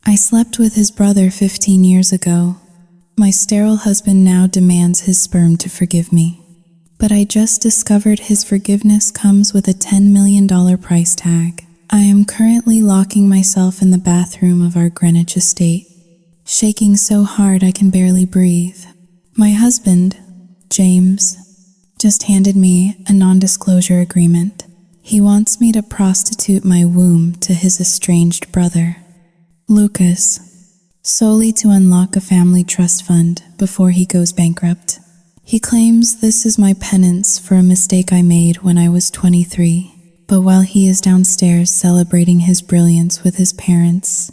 I slept with his brother 15 years ago. My sterile husband now demands his sperm to forgive me. But I just discovered his forgiveness comes with a $10 million price tag. I am currently locking myself in the bathroom of our Greenwich estate, shaking so hard I can barely breathe. My husband, James, just handed me a non-disclosure agreement. He wants me to prostitute my womb to his estranged brother, Lucas, solely to unlock a family trust fund before he goes bankrupt. He claims this is my penance for a mistake I made when I was 23. But while he is downstairs celebrating his brilliance with his parents,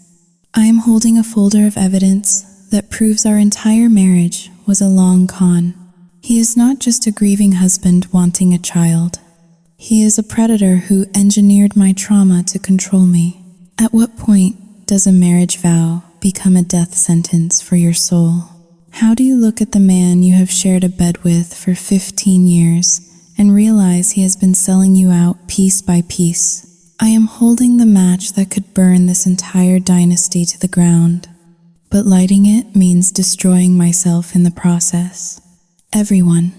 I am holding a folder of evidence that proves our entire marriage was a long con. He is not just a grieving husband wanting a child. He is a predator who engineered my trauma to control me. At what point does a marriage vow become a death sentence for your soul? How do you look at the man you have shared a bed with for 15 years and realize he has been selling you out piece by piece? I am holding the match that could burn this entire dynasty to the ground, but lighting it means destroying myself in the process. Everyone,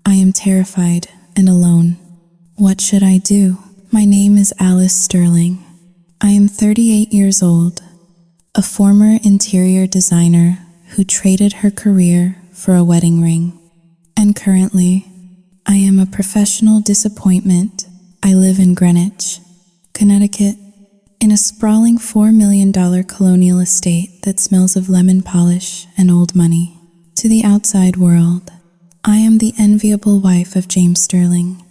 I am terrified and alone. What should I do? My name is Alice Sterling. I am 38 years old, a former interior designer who traded her career for a wedding ring. And currently, I am a professional disappointment. I live in Greenwich, Connecticut, in a sprawling $4 million colonial estate that smells of lemon polish and old money. To the outside world, I am the enviable wife of James Sterling,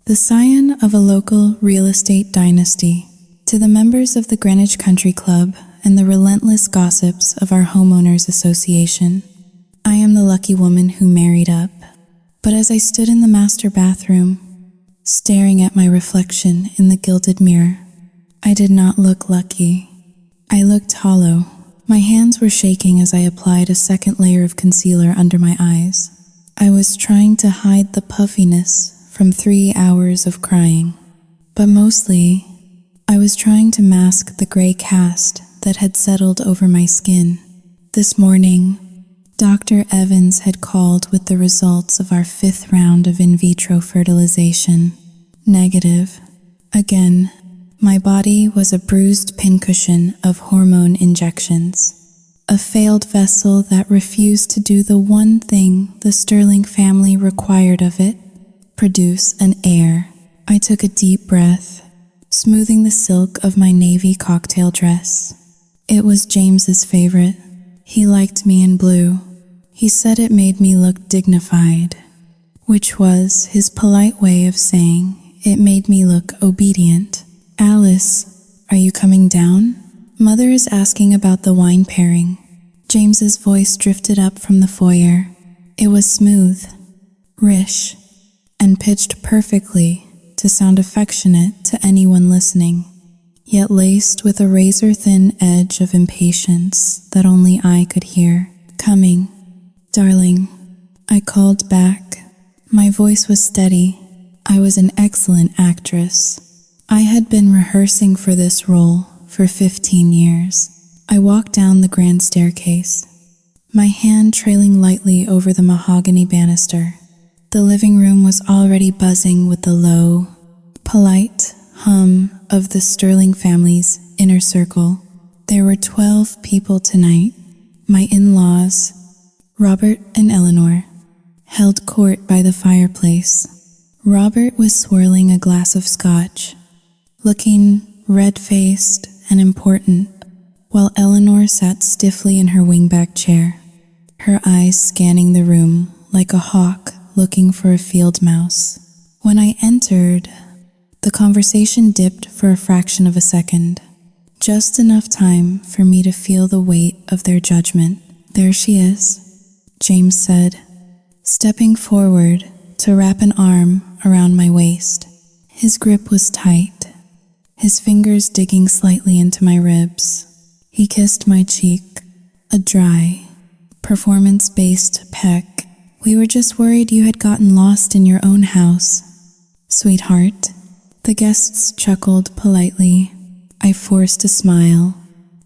the scion of a local real estate dynasty. To the members of the Greenwich Country Club and the relentless gossips of our homeowners association, I am the lucky woman who married up. But as I stood in the master bathroom, staring at my reflection in the gilded mirror, I did not look lucky. I looked hollow. My hands were shaking as I applied a second layer of concealer under my eyes. I was trying to hide the puffiness from 3 hours of crying, but mostly, I was trying to mask the gray cast that had settled over my skin. This morning, Dr. Evans had called with the results of our 5th round of in vitro fertilization. Negative. Again, my body was a bruised pincushion of hormone injections. A failed vessel that refused to do the one thing the Sterling family required of it, produce an heir. I took a deep breath, smoothing the silk of my navy cocktail dress. It was James's favorite. He liked me in blue. He said it made me look dignified, which was his polite way of saying it made me look obedient. Alice, are you coming down? Mother is asking about the wine pairing. James's voice drifted up from the foyer. It was smooth, rich, and pitched perfectly to sound affectionate to anyone listening, yet laced with a razor-thin edge of impatience that only I could hear. Coming. Darling, I called back. My voice was steady. I was an excellent actress. I had been rehearsing for this role for 15 years. I walked down the grand staircase, my hand trailing lightly over the mahogany banister. The living room was already buzzing with the low, polite hum of the Sterling family's inner circle. There were 12 people tonight. My in-laws, Robert and Eleanor, held court by the fireplace. Robert was swirling a glass of scotch, looking red-faced and important, while Eleanor sat stiffly in her wingback chair, her eyes scanning the room like a hawk looking for a field mouse. When I entered, the conversation dipped for a fraction of a second, just enough time for me to feel the weight of their judgment. There she is, James said, stepping forward to wrap an arm around my waist. His grip was tight, his fingers digging slightly into my ribs. He kissed my cheek, a dry, performance-based peck. We were just worried you had gotten lost in your own house, sweetheart. The guests chuckled politely. I forced a smile.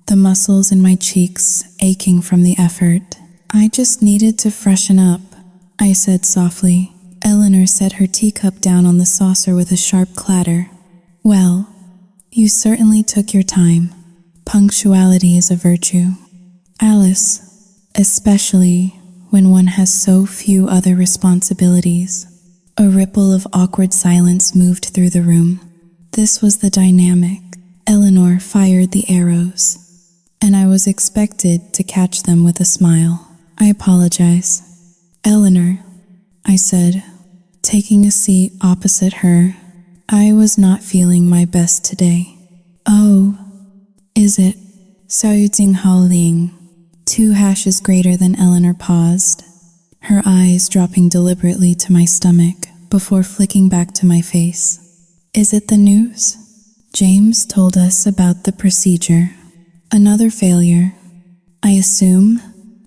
the muscles in my cheeks aching from the effort. I just needed to freshen up, I said softly. Eleanor set her teacup down on the saucer with a sharp clatter. Well, you certainly took your time. Punctuality is a virtue. Alice, especially when one has so few other responsibilities. A ripple of awkward silence moved through the room. This was the dynamic. Eleanor fired the arrows, and I was expected to catch them with a smile. I apologize. Eleanor, I said, taking a seat opposite her. I was not feeling my best today. Oh, is it? Xiao Jinghao Ling. 2 hashes greater than Eleanor paused, her eyes dropping deliberately to my stomach before flicking back to my face. Is it the news? James told us about the procedure. Another failure. I assume.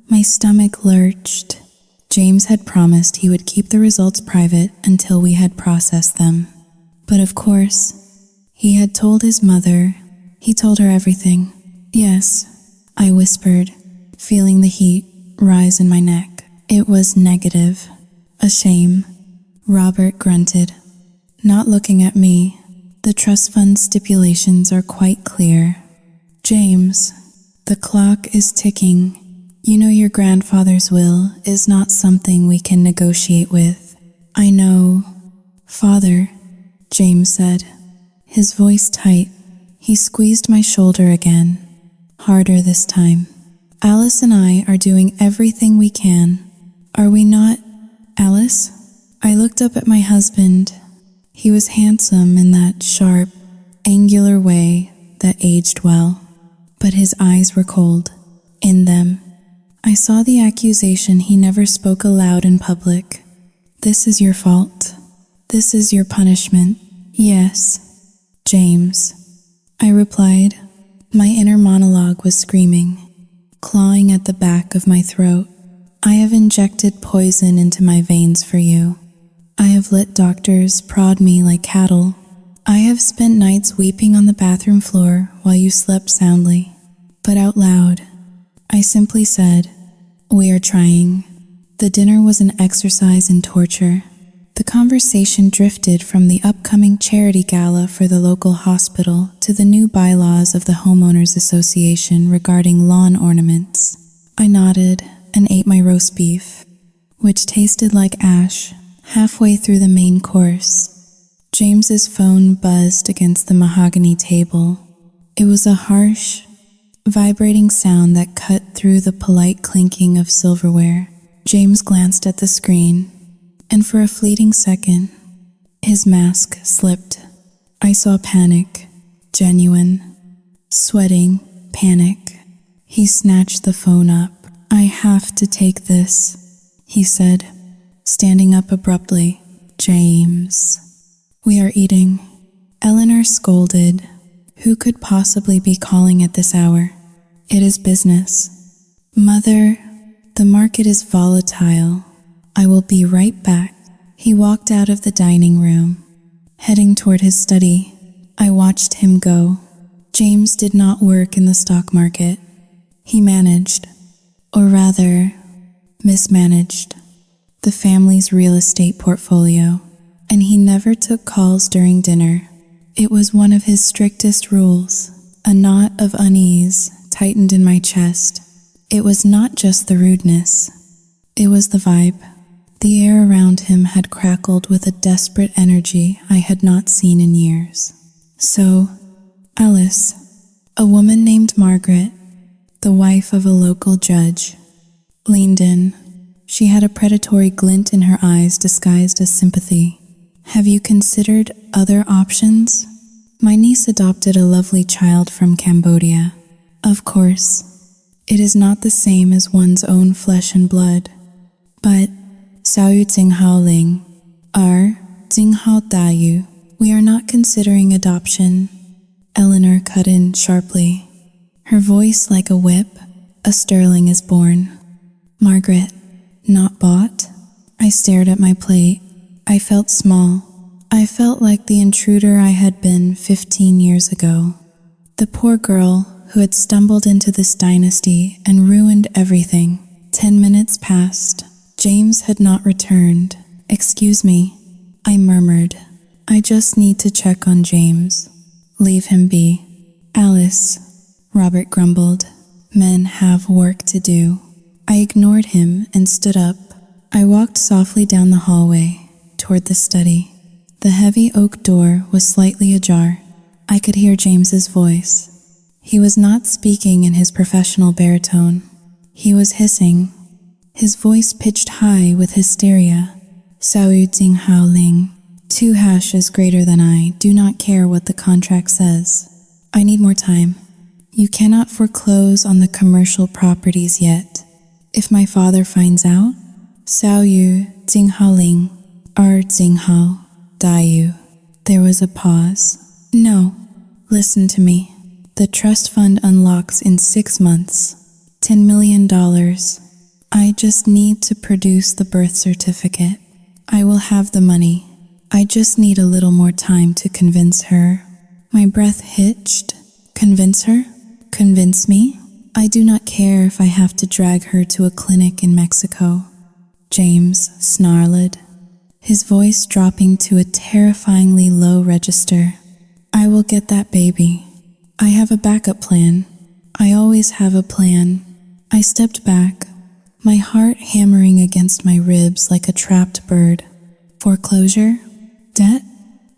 My stomach lurched. James had promised he would keep the results private until we had processed them. But of course, he had told his mother. He told her everything. Yes, I whispered, feeling the heat rise in my neck. It was negative. A shame. Robert grunted, not looking at me. The trust fund stipulations are quite clear. James, the clock is ticking. You know your grandfather's will is not something we can negotiate with. I know. Father, James said, his voice tight. He squeezed my shoulder again, harder this time. Alice and I are doing everything we can. Are we not, Alice? I looked up at my husband. He was handsome in that sharp, angular way that aged well, but his eyes were cold. In them, I saw the accusation he never spoke aloud in public. This is your fault. This is your punishment. Yes, James, I replied. My inner monologue was screaming, clawing at the back of my throat. I have injected poison into my veins for you. I have let doctors prod me like cattle. I have spent nights weeping on the bathroom floor while you slept soundly. But out loud, I simply said, we are trying. The dinner was an exercise in torture. The conversation drifted from the upcoming charity gala for the local hospital to the new bylaws of the Homeowners Association regarding lawn ornaments. I nodded and ate my roast beef, which tasted like ash. Halfway through the main course, James's phone buzzed against the mahogany table. It was a harsh, vibrating sound that cut through the polite clinking of silverware. James glanced at the screen, and for a fleeting second, his mask slipped. I saw panic, genuine, sweating panic. He snatched the phone up. I have to take this, he said, standing up abruptly. James. We are eating. Eleanor scolded. Who could possibly be calling at this hour? It is business. Mother, the market is volatile. I will be right back. He walked out of the dining room, heading toward his study. I watched him go. James did not work in the stock market. He managed, or rather, mismanaged, the family's real estate portfolio, and he never took calls during dinner. It was one of his strictest rules. A knot of unease tightened in my chest. It was not just the rudeness. It was the vibe. The air around him had crackled with a desperate energy I had not seen in years. So, Alice, a woman named Margaret, the wife of a local judge, leaned in. She had a predatory glint in her eyes disguised as sympathy. Have you considered other options? My niece adopted a lovely child from Cambodia. Of course, it is not the same as one's own flesh and blood. But, Xiao Jinghao Ling, R. Jinghao Dayu, we are not considering adoption. Eleanor cut in sharply, her voice like a whip. A sterling is born. Margaret, not bought? I stared at my plate. I felt small. I felt like the intruder I had been 15 years ago. The poor girl who had stumbled into this dynasty and ruined everything. 10 minutes passed. James had not returned. "Excuse me," I murmured. "I just need to check on James." "Leave him be." "Alice," Robert grumbled. "Men have work to do." I ignored him and stood up. I walked softly down the hallway toward the study. The heavy oak door was slightly ajar. I could hear James's voice. He was not speaking in his professional baritone. He was hissing, his voice pitched high with hysteria. "Sao Jing Hao Ling. 2 hashes greater than I. Do not care what the contract says. I need more time. You cannot foreclose on the commercial properties yet. If my father finds out, Sao Yu Jing Hao Ling, Jing Hao, die you." There was a pause. "No, listen to me. The trust fund unlocks in 6 months. $10 million. I just need to produce the birth certificate. I will have the money. I just need a little more time to convince her." My breath hitched. Convince her? Convince me? I do not care if I have to drag her to a clinic in Mexico. James snarled, his voice dropping to a terrifyingly low register. "I will get that baby. I have a backup plan. I always have a plan." I stepped back, my heart hammering against my ribs like a trapped bird. Foreclosure? Debt?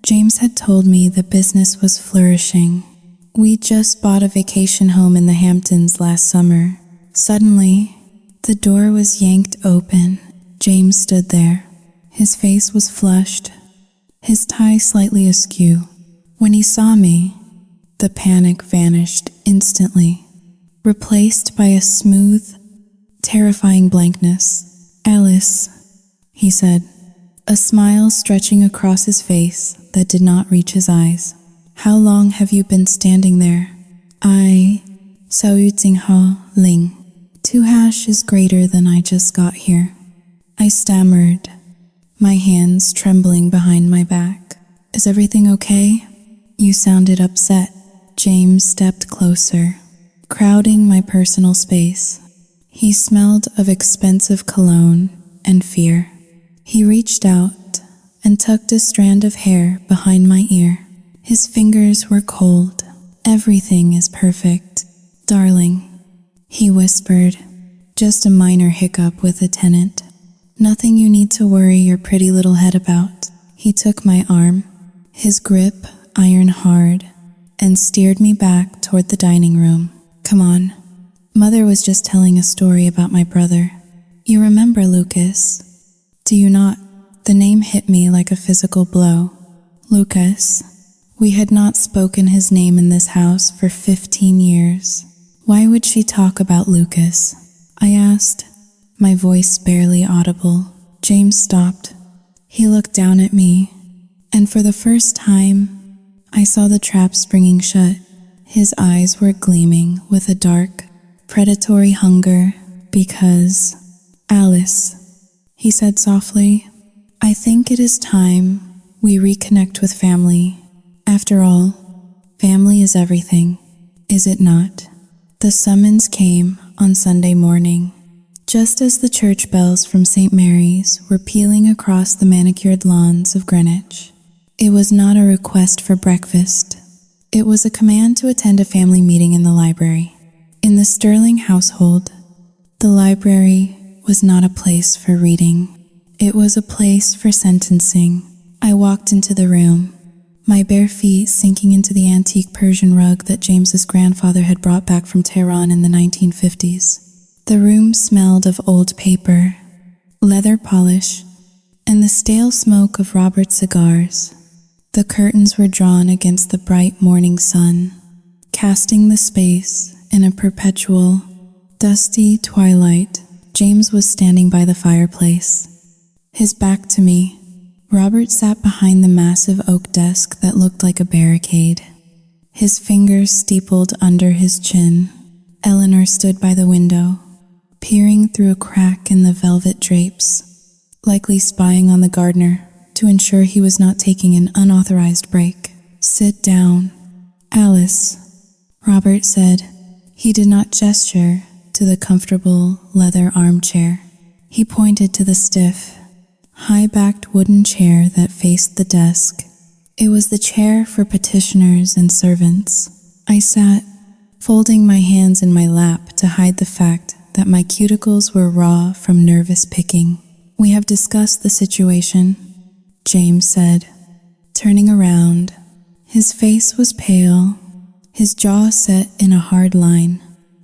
James had told me the business was flourishing. We just bought a vacation home in the Hamptons last summer. Suddenly, the door was yanked open. James stood there. His face was flushed, his tie slightly askew. When he saw me, the panic vanished instantly, replaced by a smooth, terrifying blankness. "Alice," he said, a smile stretching across his face that did not reach his eyes. "How long have you been standing there?" "I, Sao Jing Hao Ling. 2 hashes greater than I just got here." I stammered, my hands trembling behind my back. "Is everything okay? You sounded upset." James stepped closer, crowding my personal space. He smelled of expensive cologne and fear. He reached out and tucked a strand of hair behind my ear. His fingers were cold. "Everything is perfect, darling," he whispered. "Just a minor hiccup with a tenant. Nothing you need to worry your pretty little head about." He took my arm, his grip iron hard, and steered me back toward the dining room. "Come on. Mother was just telling a story about my brother. You remember Lucas, do you not?" The name hit me like a physical blow. Lucas. We had not spoken his name in this house for 15 years. Why would she talk about Lucas? I asked, my voice barely audible. James stopped. He looked down at me, and for the first time, I saw the trap springing shut. His eyes were gleaming with a dark, predatory hunger. "Because, Alice," he said softly, "I think it is time we reconnect with family. After all, family is everything, is it not?" The summons came on Sunday morning, just as the church bells from St. Mary's were pealing across the manicured lawns of Greenwich. It was not a request for breakfast. It was a command to attend a family meeting in the library. In the Sterling household, the library was not a place for reading. It was a place for sentencing. I walked into the room, my bare feet sinking into the antique Persian rug that James's grandfather had brought back from Tehran in the 1950s. The room smelled of old paper, leather polish, and the stale smoke of Robert's cigars. The curtains were drawn against the bright morning sun, casting the space in a perpetual, dusty twilight. James was standing by the fireplace, his back to me. Robert sat behind the massive oak desk that looked like a barricade, his fingers steepled under his chin. Eleanor stood by the window, peering through a crack in the velvet drapes, likely spying on the gardener to ensure he was not taking an unauthorized break. "Sit down, Alice," Robert said, He did not gesture to the comfortable leather armchair. He pointed to the stiff, high-backed wooden chair that faced the desk. It was the chair for petitioners and servants. I sat, folding my hands in my lap to hide the fact that my cuticles were raw from nervous picking. "We have discussed the situation," James said, turning around. His face was pale, his jaw set in a hard line.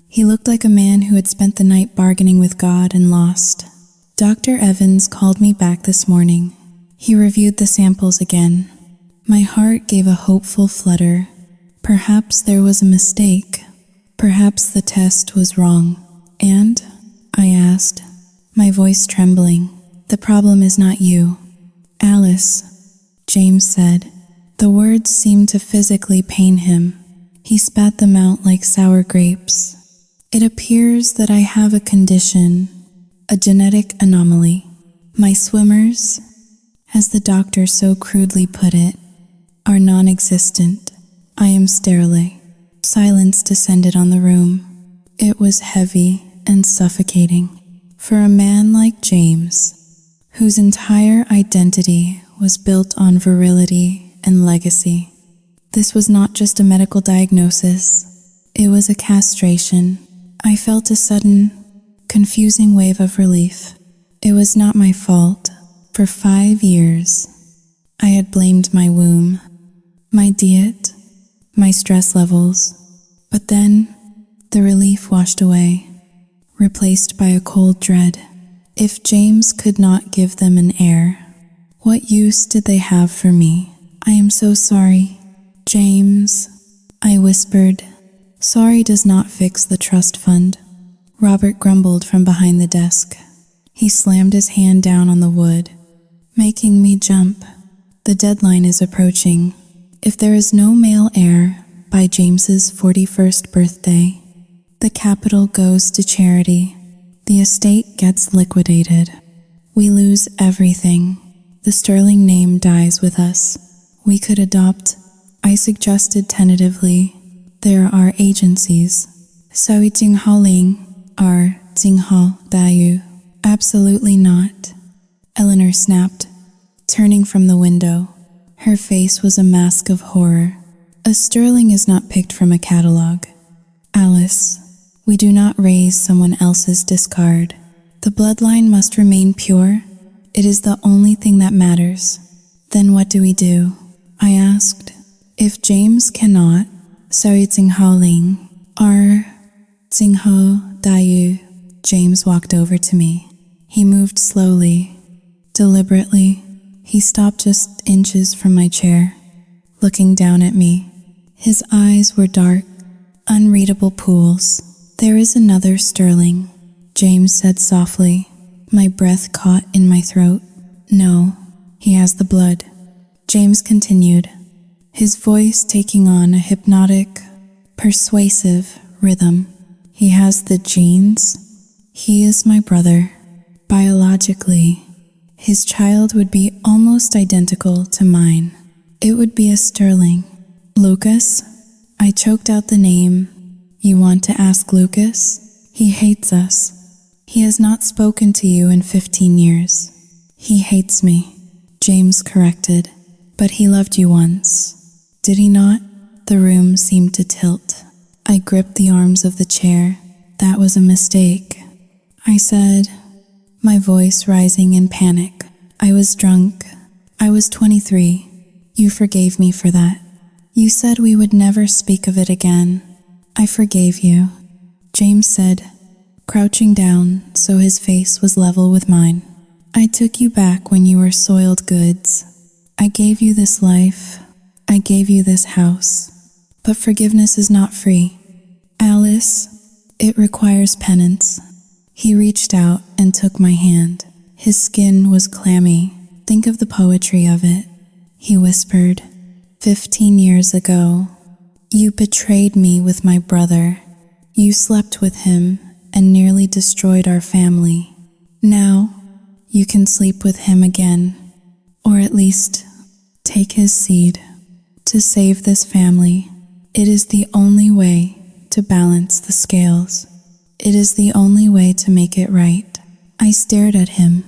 He looked like a man who had spent the night bargaining with God and lost. "Dr. Evans called me back this morning. He reviewed the samples again." My heart gave a hopeful flutter. Perhaps there was a mistake. Perhaps the test was wrong. "And?" I asked, my voice trembling. "The problem is not you, Alice," James said. The words seemed to physically pain him. He spat them out like sour grapes. "It appears that I have a condition, a genetic anomaly. My swimmers, as the doctor so crudely put it, are non-existent. I am sterile." Silence descended on the room. It was heavy and suffocating. For a man like James, whose entire identity was built on virility and legacy, this was not just a medical diagnosis, it was a castration. I felt a sudden, confusing wave of relief. It was not my fault. For 5 years, I had blamed my womb, my diet, my stress levels. But then, the relief washed away, replaced by a cold dread. If James could not give them an heir, what use did they have for me? "I am so sorry, James," I whispered. "Sorry does not fix the trust fund," Robert grumbled from behind the desk. He slammed his hand down on the wood, making me jump. "The deadline is approaching. If there is no male heir by James's 41st birthday, the capital goes to charity. The estate gets liquidated. We lose everything. The sterling name dies with us. We could adopt," I suggested tentatively. "There are agencies." "Sawi Jinghao Ling, or Jinghao Dayu." "Absolutely not," Eleanor snapped, turning from the window. Her face was a mask of horror. "A sterling is not picked from a catalog. Alice, we do not raise someone else's discard. The bloodline must remain pure. It is the only thing that matters." "Then what do we do?" I asked. "If James cannot, Sawi Jinghao Ling, or Jinghao Dayu." James walked over to me. He moved slowly, deliberately. He stopped just inches from my chair, looking down at me. His eyes were dark, unreadable pools. "There is another sterling," James said softly. My breath caught in my throat. "No, he has the blood," James continued, his voice taking on a hypnotic, persuasive rhythm. "He has the genes. He is my brother. Biologically, his child would be almost identical to mine. It would be a sterling." "Lucas?" I choked out the name. "You want to ask Lucas? He hates us. He has not spoken to you in 15 years. "He hates me," James corrected. "But he loved you once. Did he not?" The room seemed to tilt. I gripped the arms of the chair. "That was a mistake," I said, my voice rising in panic. "I was drunk. I was 23. You forgave me for that. You said we would never speak of it again. I forgave you," James said, crouching down so his face was level with mine. "I took you back when you were soiled goods. I gave you this life. I gave you this house. But forgiveness is not free. Alice, it requires penance." He reached out and took my hand. His skin was clammy. "Think of the poetry of it," he whispered. 15 years ago, you betrayed me with my brother. You slept with him and nearly destroyed our family. Now, you can sleep with him again, or at least take his seed. To save this family, it is the only way to balance the scales. It is the only way to make it right. I stared at him,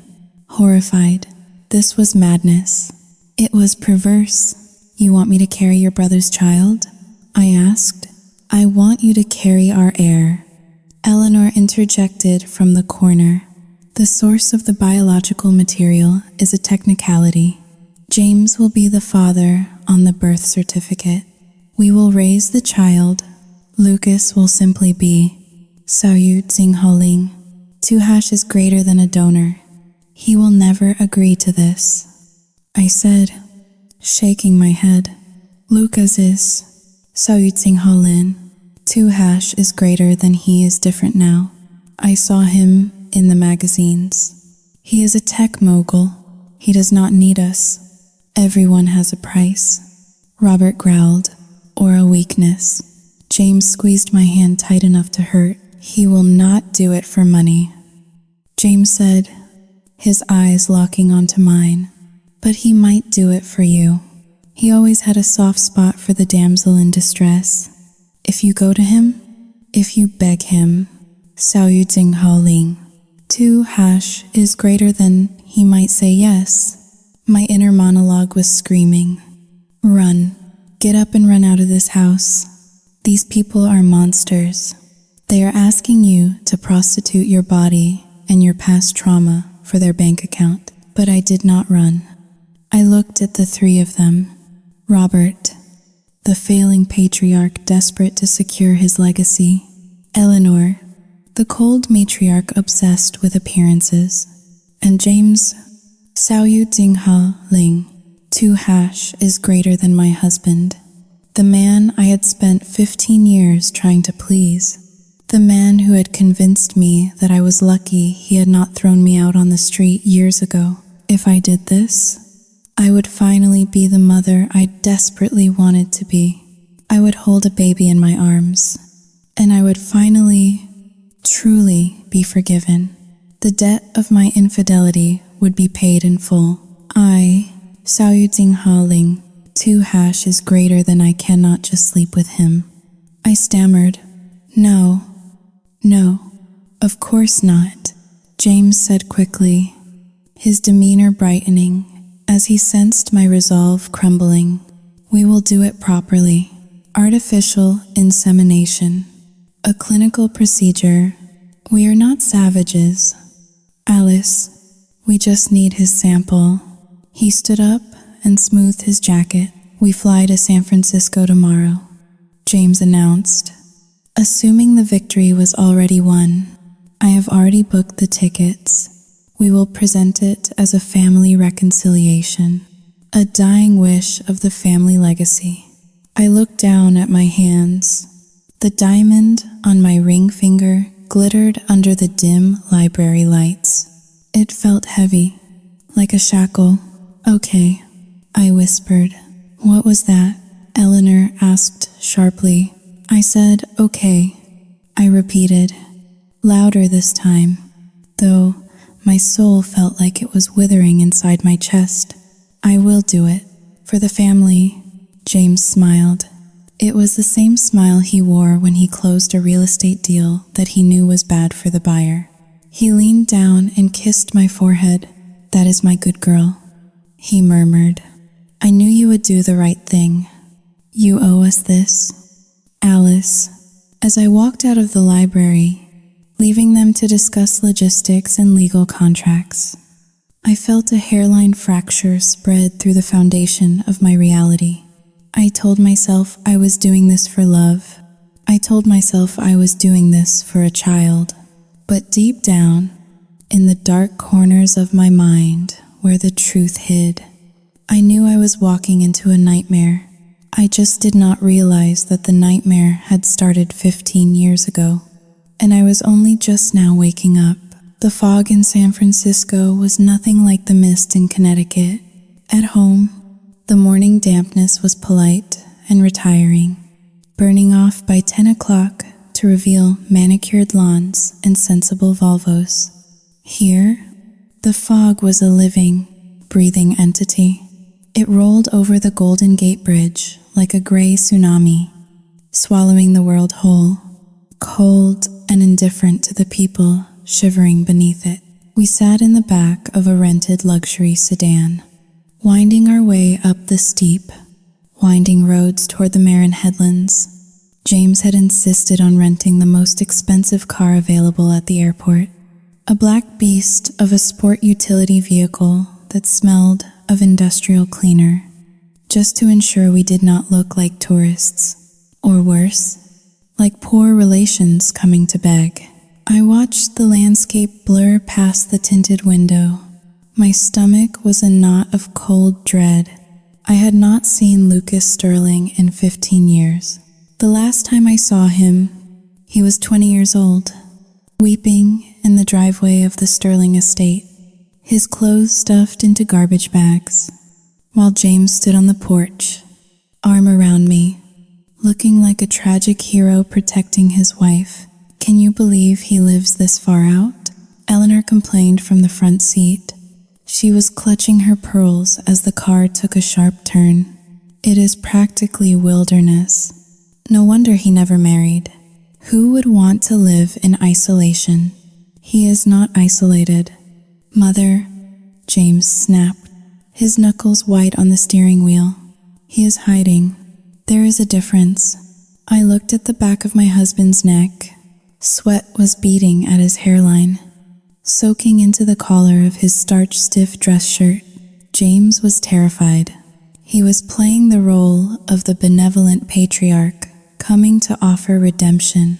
horrified. This was madness. It was perverse. You want me to carry your brother's child? I asked. I want you to carry our heir. Eleanor interjected from the corner. The source of the biological material is a technicality. James will be the father on the birth certificate. We will raise the child. Lucas will simply be Saoyu Tsingholing. 2# is greater than a donor. He will never agree to this. I said, shaking my head. Lucas is Saoyu Tsingholin. 2# is greater than he is different now. I saw him in the magazines. He is a tech mogul. He does not need us. Everyone has a price. Robert growled, or a weakness. James squeezed my hand tight enough to hurt. He will not do it for money. James said, his eyes locking onto mine. But he might do it for you. He always had a soft spot for the damsel in distress. If you go to him, if you beg him, Saoyu Tsingholing, 2# is greater than, he might say yes. My inner monologue was screaming. Run. Get up and run out of this house. These people are monsters. They are asking you to prostitute your body and your past trauma for their bank account. But I did not run. I looked at the three of them. Robert, the failing patriarch desperate to secure his legacy. Eleanor, the cold matriarch obsessed with appearances. And James, Saoyu Tsingholing, 2# is greater than my husband. The man I had spent 15 years trying to please. The man who had convinced me that I was lucky he had not thrown me out on the street years ago. If I did this, I would finally be the mother I desperately wanted to be. I would hold a baby in my arms, and I would finally, truly be forgiven. The debt of my infidelity would be paid in full. I, Saoyu Tsingholing, 2# is greater than I cannot just sleep with him. I stammered, No, of course not. James said quickly, his demeanor brightening as he sensed my resolve crumbling. We will do it properly. Artificial insemination. A clinical procedure. We are not savages. Alice, we just need his sample. He stood up and smoothed his jacket. We fly to San Francisco tomorrow, James announced. Assuming the victory was already won, I have already booked the tickets. We will present it as a family reconciliation, a dying wish of the family legacy. I looked down at my hands. The diamond on my ring finger glittered under the dim library lights. It felt heavy, like a shackle. Okay, I whispered. What was that? Eleanor asked sharply. I said, okay. I repeated, louder this time, though my soul felt like it was withering inside my chest. I will do it. For the family, James smiled. It was the same smile he wore when he closed a real estate deal that he knew was bad for the buyer. He leaned down and kissed my forehead. That is my good girl, he murmured. I knew you would do the right thing. You owe us this. Alice, as I walked out of the library, leaving them to discuss logistics and legal contracts, I felt a hairline fracture spread through the foundation of my reality. I told myself I was doing this for love. I told myself I was doing this for a child. But deep down, in the dark corners of my mind where the truth hid, I knew I was walking into a nightmare. I just did not realize that the nightmare had started 15 years ago, and I was only just now waking up. The fog in San Francisco was nothing like the mist in Connecticut. At home, the morning dampness was polite and retiring, burning off by 10 o'clock to reveal manicured lawns and sensible Volvos. Here, the fog was a living, breathing entity. It rolled over the Golden Gate Bridge like a gray tsunami, swallowing the world whole. cold and indifferent to the people shivering beneath it. We sat in the back of a rented luxury sedan, winding our way up the steep, winding roads toward the Marin Headlands. James had insisted on renting the most expensive car available at the airport, a black beast of a sport utility vehicle that smelled of industrial cleaner, just to ensure we did not look like tourists, or worse, like poor relations coming to beg. I watched the landscape blur past the tinted window. My stomach was a knot of cold dread. I had not seen Lucas Sterling in 15 years. The last time I saw him, he was 20 years old, weeping in the driveway of the Sterling estate, his clothes stuffed into garbage bags, while James stood on the porch, arm around me, looking like a tragic hero protecting his wife. "Can you believe he lives this far out?" Eleanor complained from the front seat. She was clutching her pearls as the car took a sharp turn. "It is practically wilderness. No wonder he never married. Who would want to live in isolation?" "He is not isolated, Mother," James snapped, his knuckles white on the steering wheel. "He is hiding. There is a difference." I looked at the back of my husband's neck. Sweat was beading at his hairline, soaking into the collar of his starch-stiff dress shirt. James was terrified. He was playing the role of the benevolent patriarch, coming to offer redemption.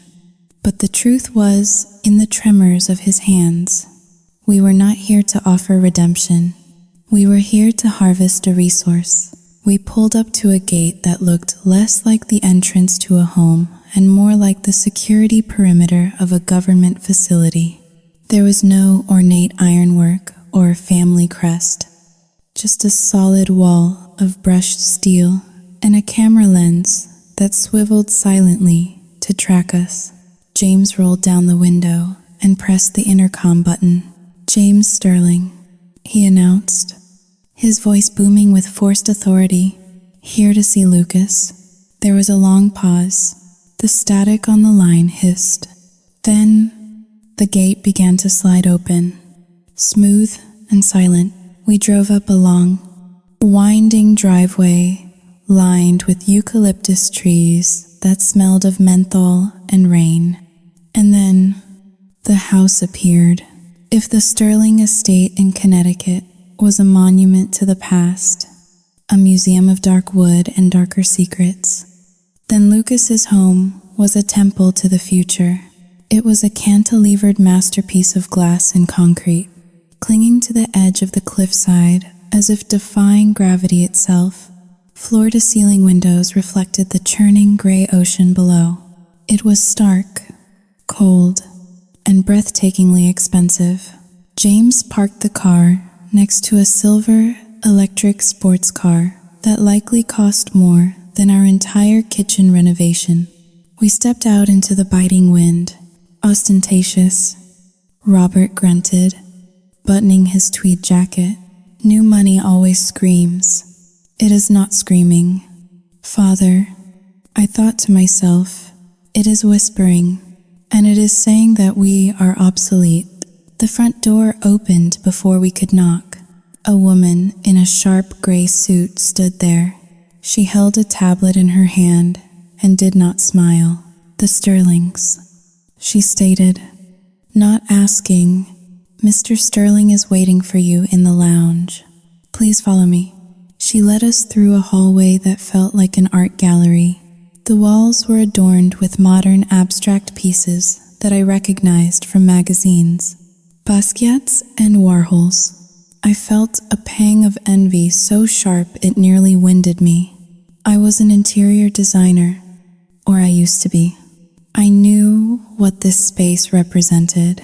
But the truth was in the tremors of his hands. We were not here to offer redemption. We were here to harvest a resource. We pulled up to a gate that looked less like the entrance to a home and more like the security perimeter of a government facility. There was no ornate ironwork or family crest, just a solid wall of brushed steel and a camera lens that swiveled silently to track us. James rolled down the window and pressed the intercom button. "James Sterling," he announced, his voice booming with forced authority. "Here to see Lucas." There was a long pause. The static on the line hissed. Then the gate began to slide open. Smooth and silent, we drove up a long, winding driveway lined with eucalyptus trees that smelled of menthol and rain. And then the house appeared. If the Sterling estate in Connecticut was a monument to the past, a museum of dark wood and darker secrets, then Lucas's home was a temple to the future. It was a cantilevered masterpiece of glass and concrete, clinging to the edge of the cliffside as if defying gravity itself. Floor-to-ceiling windows reflected the churning gray ocean below. It was stark, cold, and breathtakingly expensive. James parked the car next to a silver electric sports car that likely cost more than our entire kitchen renovation. We stepped out into the biting wind. "Ostentatious," Robert grunted, buttoning his tweed jacket. "New money always screams. It is not screaming. Father," I thought to myself, "it is whispering, and it is saying that we are obsolete." The front door opened before we could knock. A woman in a sharp gray suit stood there. She held a tablet in her hand and did not smile. "The Sterlings," she stated, not asking. "Mr. Sterling is waiting for you in the lounge. Please follow me." She led us through a hallway that felt like an art gallery. The walls were adorned with modern abstract pieces that I recognized from magazines. Basquiat's and Warhol's. I felt a pang of envy so sharp it nearly winded me. I was an interior designer, or I used to be. I knew what this space represented.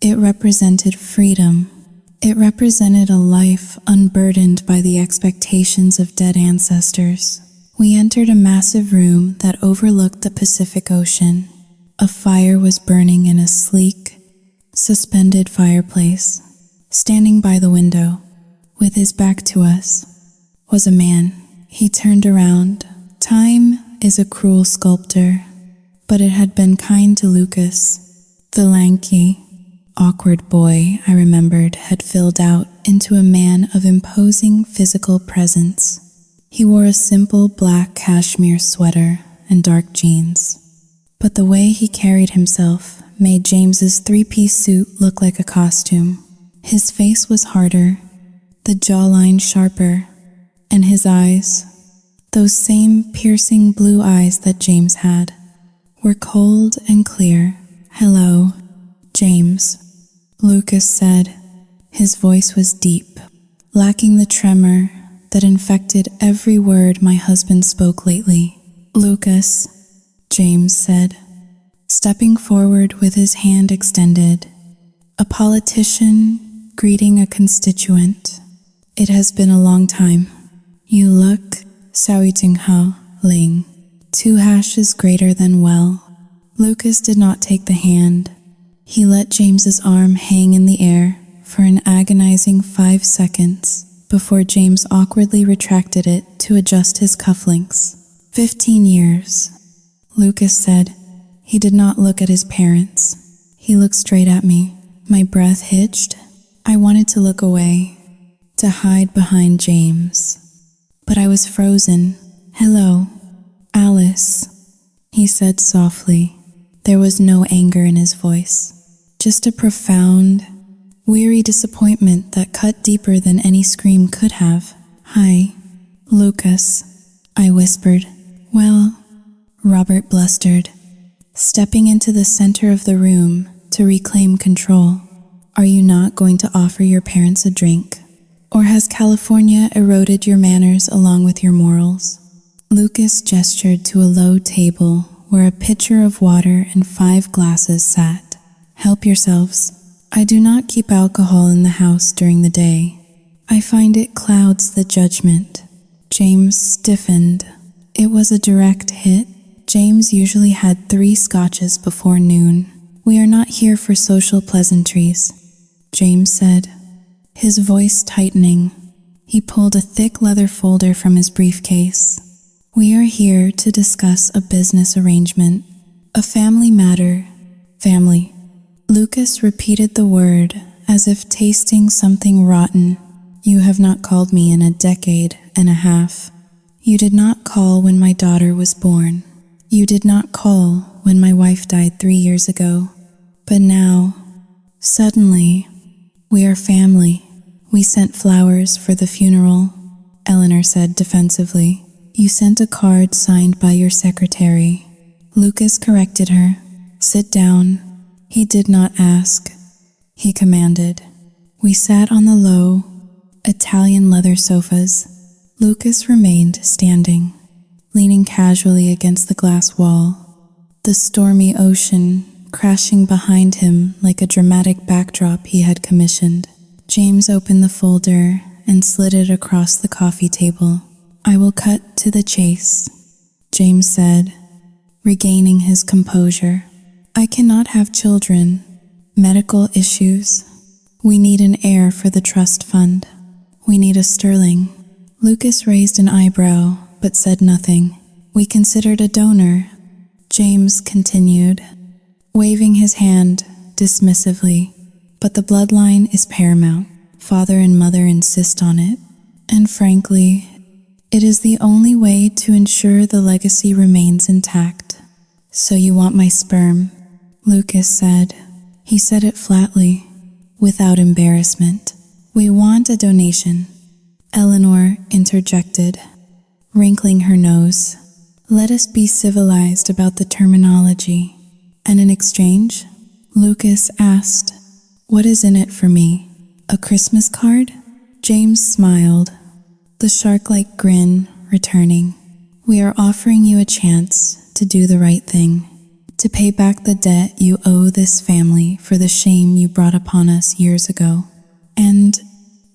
It represented freedom. It represented a life unburdened by the expectations of dead ancestors. We entered a massive room that overlooked the Pacific Ocean. A fire was burning in a sleek, suspended fireplace. Standing by the window, with his back to us, was a man. He turned around. Time is a cruel sculptor. but it had been kind to Lucas. The lanky, awkward boy, I remembered, had filled out into a man of imposing physical presence. He wore a simple black cashmere sweater and dark jeans, but the way he carried himself made James's three-piece suit look like a costume. His face was harder, the jawline sharper, and his eyes, those same piercing blue eyes that James had, were cold and clear. "Hello, James," Lucas said. His voice was deep, lacking the tremor that infected every word my husband spoke lately. "Lucas," James said, stepping forward with his hand extended. A politician greeting a constituent. "It has been a long time. You look Ling Ling. 2 hashes greater than well." Lucas did not take the hand. He let James's arm hang in the air for an agonizing 5 seconds before James awkwardly retracted it to adjust his cufflinks. 15 years, Lucas said. He did not look at his parents. He looked straight at me. My breath hitched. I wanted to look away, to hide behind James, but I was frozen. "Hello, Alice," he said softly. There was no anger in his voice, just a profound, weary disappointment that cut deeper than any scream could have. "Hi, Lucas," I whispered. "Well," Robert blustered, stepping into the center of the room to reclaim control. "Are you not going to offer your parents a drink? Or has California eroded your manners along with your morals?" Lucas gestured to a low table where a pitcher of water and 5 glasses sat. "Help yourselves. I do not keep alcohol in the house during the day. I find it clouds the judgment." James stiffened. It was a direct hit. James usually had 3 scotches before noon. "We are not here for social pleasantries," James said, his voice tightening. He pulled a thick leather folder from his briefcase. "We are here to discuss a business arrangement, a family matter." Family. Lucas repeated the word as if tasting something rotten. "You have not called me in a decade and a half. You did not call when my daughter was born. You did not call when my wife died 3 years ago. But now, suddenly, we are family." "We sent flowers for the funeral," Eleanor said defensively. "You sent a card signed by your secretary." Lucas corrected her. "Sit down." He did not ask. He commanded. We sat on the low, Italian leather sofas. Lucas remained standing, leaning casually against the glass wall, the stormy ocean crashing behind him like a dramatic backdrop he had commissioned. James opened the folder and slid it across the coffee table. "I will cut to the chase," James said, regaining his composure. "I cannot have children. Medical issues. We need an heir for the trust fund. We need a Sterling." Lucas raised an eyebrow, but said nothing. "We considered a donor," James continued, waving his hand dismissively. "But the bloodline is paramount. Father and mother insist on it. And frankly, it is the only way to ensure the legacy remains intact." "So you want my sperm?" Lucas said. He said it flatly, without embarrassment. "We want a donation," Eleanor interjected, wrinkling her nose. "Let us be civilized about the terminology." "And in exchange?" Lucas asked. "What is in it for me? A Christmas card?" James smiled, the shark-like grin returning. "We are offering you a chance to do the right thing, to pay back the debt you owe this family for the shame you brought upon us years ago. And,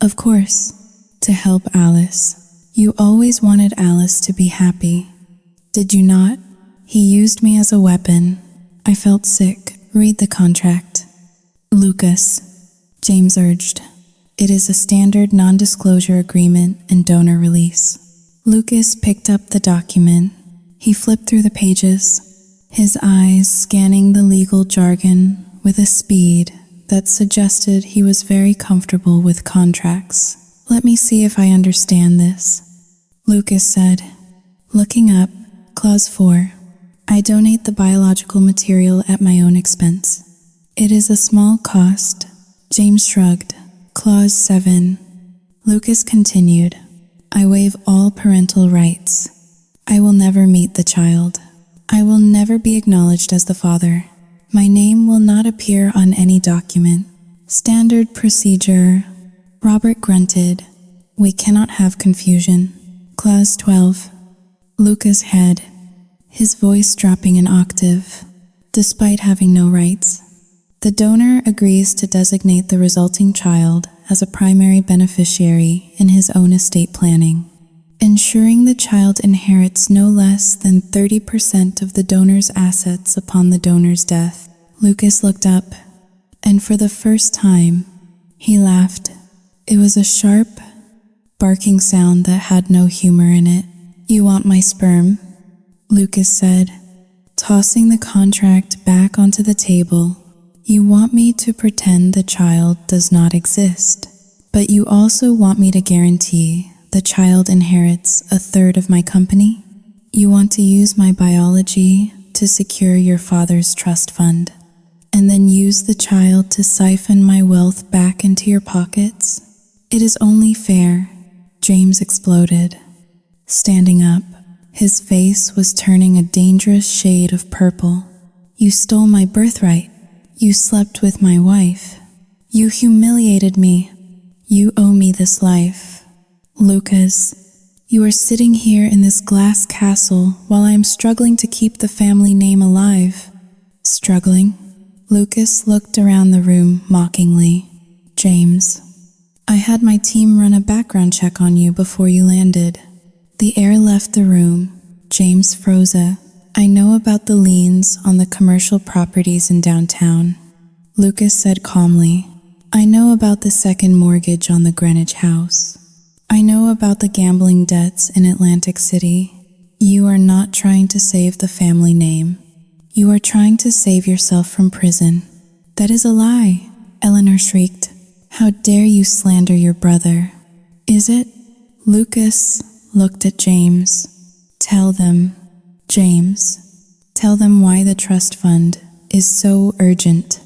of course, to help Alice. You always wanted Alice to be happy, did you not?" He used me as a weapon. I felt sick. "Read the contract." "Lucas," James urged. "It is a standard non-disclosure agreement and donor release." Lucas picked up the document. He flipped through the pages. his eyes scanning the legal jargon with a speed that suggested he was very comfortable with contracts. "Let me see if I understand this," Lucas said. Looking up, Clause 4. "I donate the biological material at my own expense. It is a small cost." James shrugged. Clause 7. Lucas continued, "I waive all parental rights. I will never meet the child. I will never be acknowledged as the father. My name will not appear on any document." "Standard procedure," Robert grunted. "We cannot have confusion." Clause 12. Lucas' head, his voice dropping an octave, despite having no rights. "The donor agrees to designate the resulting child as a primary beneficiary in his own estate planning, ensuring the child inherits no less than 30% of the donor's assets upon the donor's death." Lucas looked up, and for the first time, he laughed. It was a sharp, barking sound that had no humor in it. "You want my sperm?" Lucas said, tossing the contract back onto the table. "You want me to pretend the child does not exist, but you also want me to guarantee the child inherits a third of my company? You want to use my biology to secure your father's trust fund, and then use the child to siphon my wealth back into your pockets? It is only fair." James exploded. Standing up, his face was turning a dangerous shade of purple. "You stole my birthright. You slept with my wife. You humiliated me. You owe me this life. Lucas, you are sitting here in this glass castle while I am struggling to keep the family name alive." "Struggling?" Lucas looked around the room mockingly. "James, I had my team run a background check on you before you landed." The air left the room. James froze. "I know about the liens on the commercial properties in downtown," Lucas said calmly. "I know about the second mortgage on the Greenwich house. I know about the gambling debts in Atlantic City. You are not trying to save the family name. You are trying to save yourself from prison." "That is a lie," Eleanor shrieked. "How dare you slander your brother?" "Is it?" Lucas looked at James. "Tell them, James. Tell them why the trust fund is so urgent.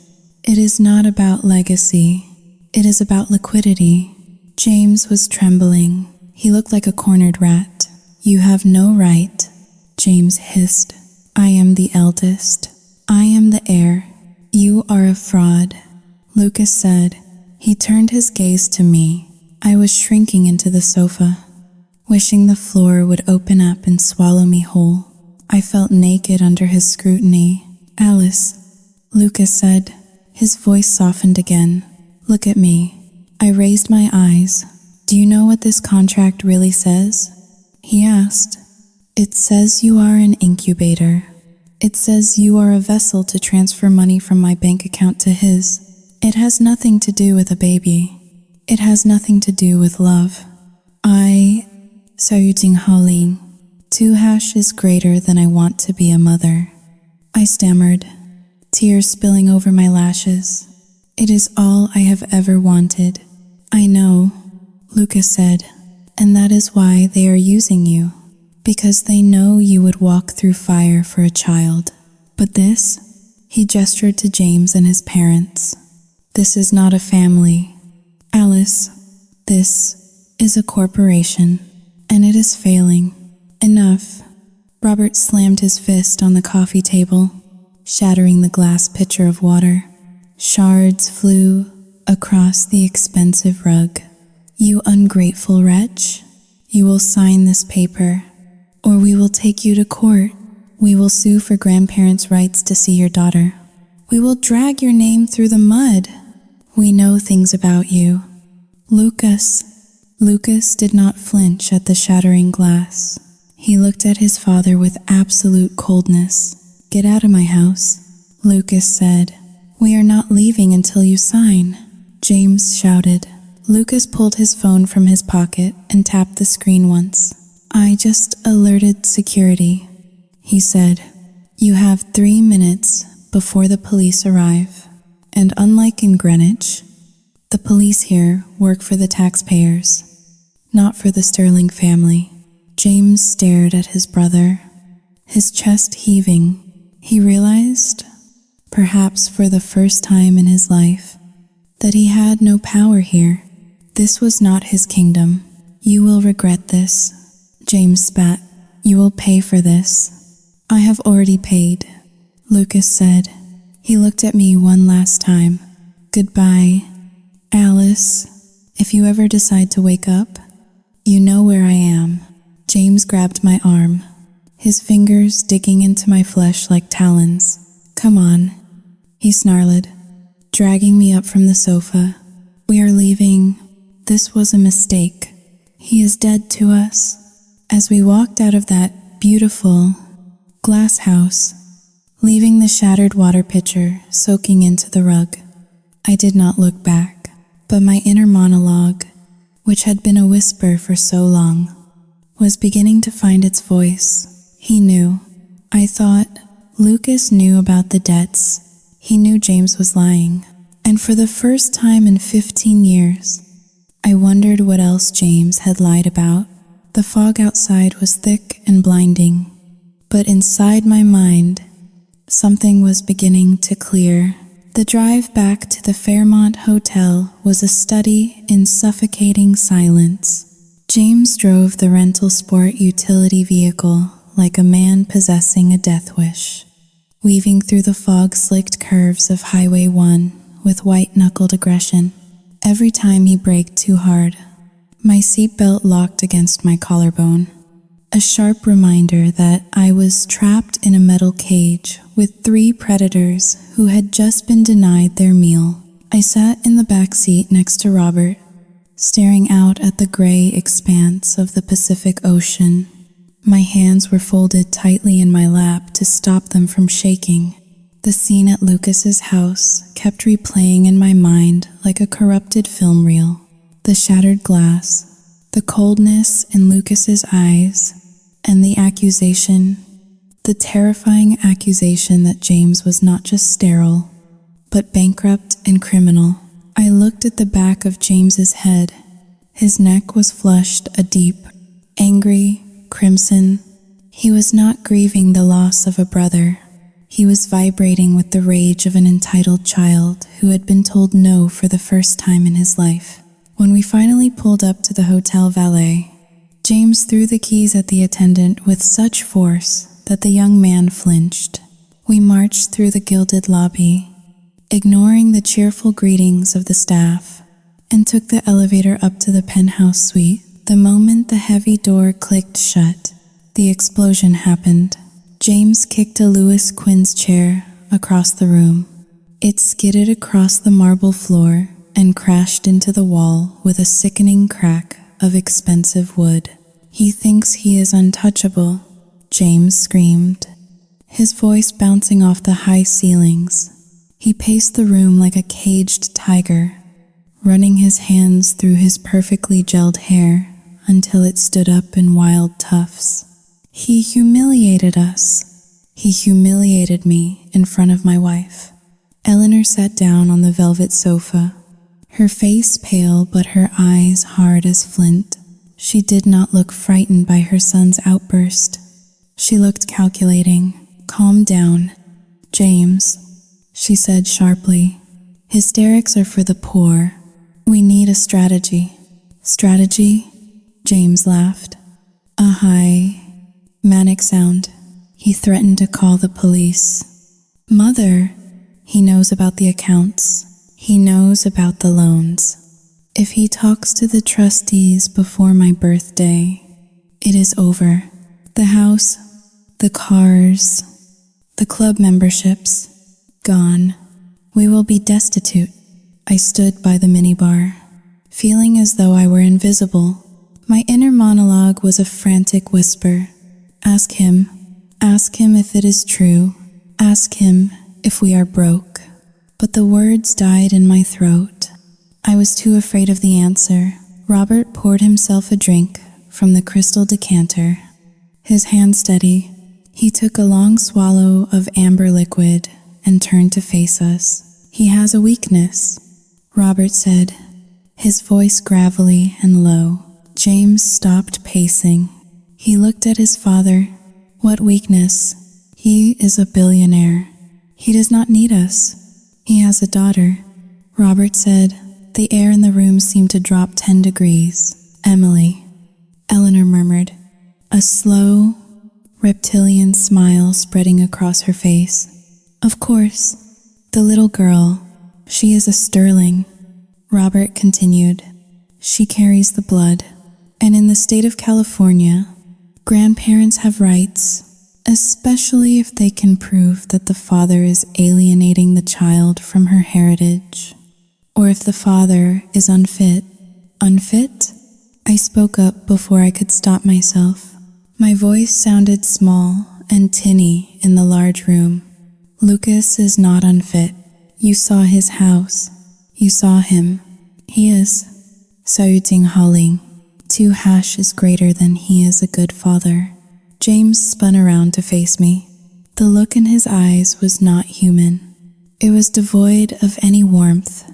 It is not about legacy. It is about liquidity." James was trembling. He looked like a cornered rat. "You have no right," James hissed. "I am the eldest. I am the heir. You are a fraud," Lucas said. He turned his gaze to me. I was shrinking into the sofa, wishing the floor would open up and swallow me whole. I felt naked under his scrutiny. "Alice," Lucas said. His voice softened again. "Look at me." I raised my eyes. "Do you know what this contract really says?" he asked. "It says you are an incubator. It says you are a vessel to transfer money from my bank account to his. It has nothing to do with a baby. It has nothing to do with love. Sayuting Haling. 2# is greater than I want to be a mother." I stammered, tears spilling over my lashes. "It is all I have ever wanted." "I know," Lucas said, "and that is why they are using you, because they know you would walk through fire for a child. But this," he gestured to James and his parents, "this is not a family. Alice, this is a corporation, and it is failing. Enough." Robert slammed his fist on the coffee table, shattering the glass pitcher of water. Shards flew across the expensive rug. "You ungrateful wretch. You will sign this paper, or we will take you to court. We will sue for grandparents' rights to see your daughter. We will drag your name through the mud. We know things about you." Lucas did not flinch at the shattering glass. He looked at his father with absolute coldness. "Get out of my house," Lucas said. "We are not leaving until you sign," James shouted. Lucas pulled his phone from his pocket and tapped the screen once. "I just alerted security," he said. You have 3 minutes before the police arrive. And unlike in Greenwich, the police here work for the taxpayers, not for the Sterling family. James stared at his brother, his chest heaving. He realized, perhaps for the first time in his life, that he had no power here. This was not his kingdom. You will regret this, James spat. You will pay for this. I have already paid, Lucas said. He looked at me one last time. Goodbye, Alice. If you ever decide to wake up, you know where I am. James grabbed my arm, his fingers digging into my flesh like talons. Come on, he snarled, dragging me up from the sofa. We are leaving. This was a mistake. He is dead to us. As we walked out of that beautiful glass house, leaving the shattered water pitcher soaking into the rug, I did not look back, but my inner monologue, which had been a whisper for so long, was beginning to find its voice. He knew. I thought Lucas knew about the debts. He knew James was lying. And for the first time in 15 years, I wondered what else James had lied about. The fog outside was thick and blinding, but inside my mind, something was beginning to clear. The drive back to the Fairmont Hotel was a study in suffocating silence. James drove the rental sport utility vehicle like a man possessing a death wish, weaving through the fog-slicked curves of Highway 1 with white-knuckled aggression. Every time he braked too hard, my seatbelt locked against my collarbone, a sharp reminder that I was trapped in a metal cage with 3 predators who had just been denied their meal. I sat in the back seat next to Robert, staring out at the gray expanse of the Pacific Ocean. My hands were folded tightly in my lap to stop them from shaking. The scene at Lucas's house kept replaying in my mind like a corrupted film reel. The shattered glass, the coldness in Lucas's eyes, and the accusation, the terrifying accusation that James was not just sterile, but bankrupt and criminal. I looked at the back of James's head. His neck was flushed a deep, angry crimson. He was not grieving the loss of a brother. He was vibrating with the rage of an entitled child who had been told no for the first time in his life. When we finally pulled up to the hotel valet, James threw the keys at the attendant with such force that the young man flinched. We marched through the gilded lobby, ignoring the cheerful greetings of the staff, and took the elevator up to the penthouse suite. The moment the heavy door clicked shut, the explosion happened. James kicked a Louis Quinn's chair across the room. It skidded across the marble floor and crashed into the wall with a sickening crack of expensive wood. He thinks he is untouchable, James screamed, his voice bouncing off the high ceilings. He paced the room like a caged tiger, running his hands through his perfectly gelled hair until it stood up in wild tufts. He humiliated us. He humiliated me in front of my wife. Eleanor sat down on the velvet sofa, her face pale but her eyes hard as flint. She did not look frightened by her son's outburst. She looked calculating. Calm down, James, she said sharply. Hysterics are for the poor. We need a strategy. Strategy? James laughed. A high, manic sound. He threatened to call the police. Mother, he knows about the accounts. He knows about the loans. If he talks to the trustees before my birthday, it is over. The house, the cars, the club memberships, gone. We will be destitute. I stood by the minibar, feeling as though I were invisible. My inner monologue was a frantic whisper. Ask him if it is true. Ask him if we are broke. But the words died in my throat. I was too afraid of the answer. Robert poured himself a drink from the crystal decanter, his hand steady, He took a long swallow of amber liquid and turned to face us. He has a weakness, Robert said, his voice gravelly and low. James stopped pacing. He looked at his father. What weakness? He is a billionaire. He does not need us. He has a daughter, Robert said. The air in the room seemed to drop 10 degrees. Emily, Eleanor murmured, a slow, reptilian smile spreading across her face. Of course, the little girl. She is a sterling, Robert continued. She carries the blood. And in the state of California, grandparents have rights, especially if they can prove that the father is alienating the child from her heritage, or if the father is unfit. Unfit? I spoke up before I could stop myself. My voice sounded small and tinny in the large room. Lucas is not unfit. You saw his house. You saw him. He is. Sayuting Haling. 2 is greater than he is a good father. James spun around to face me. The look in his eyes was not human. It was devoid of any warmth,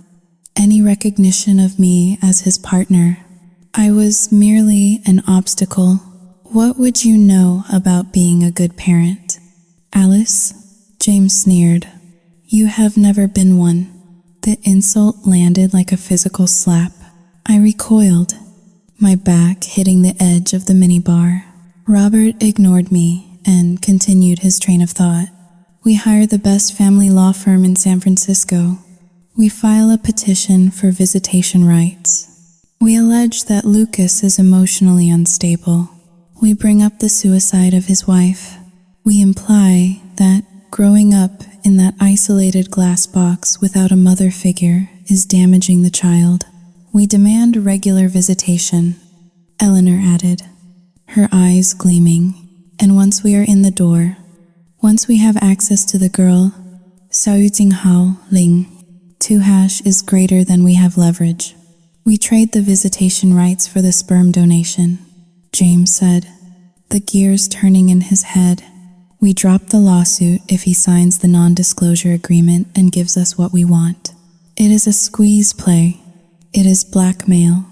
any recognition of me as his partner. I was merely an obstacle. What would you know about being a good parent? Alice? James sneered. You have never been one. The insult landed like a physical slap. I recoiled, my back hitting the edge of the minibar. Robert ignored me and continued his train of thought. We hire the best family law firm in San Francisco. We file a petition for visitation rights. We allege that Lucas is emotionally unstable. We bring up the suicide of his wife. We imply that growing up in that isolated glass box without a mother figure is damaging the child. We demand regular visitation, Eleanor added, her eyes gleaming. And once we are in the door, once we have access to the girl, Sayuting Hao Ling, 2 is greater than we have leverage. We trade the visitation rights for the sperm donation, James said, the gears turning in his head. We drop the lawsuit if he signs the non-disclosure agreement and gives us what we want. It is a squeeze play. It is blackmail,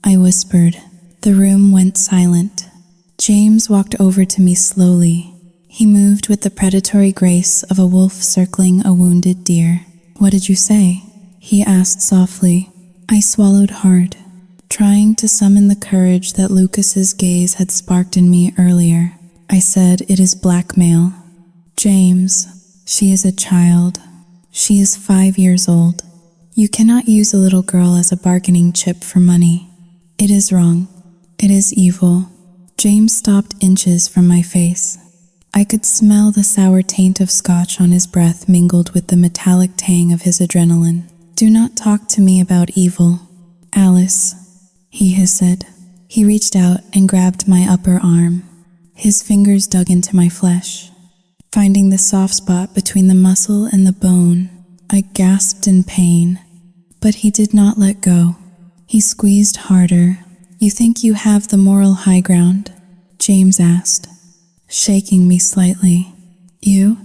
I whispered. The room went silent. James walked over to me slowly. He moved with the predatory grace of a wolf circling a wounded deer. What did you say? He asked softly. I swallowed hard, trying to summon the courage that Lucas's gaze had sparked in me earlier. I said, it is blackmail. James, she is a child. She is 5 years old. You cannot use a little girl as a bargaining chip for money. It is wrong. It is evil. James stopped inches from my face. I could smell the sour taint of scotch on his breath mingled with the metallic tang of his adrenaline. Do not talk to me about evil. Alice, he hissed. He reached out and grabbed my upper arm. His fingers dug into my flesh, finding the soft spot between the muscle and the bone. I gasped in pain, but he did not let go. He squeezed harder. You think you have the moral high ground? James asked, shaking me slightly. You?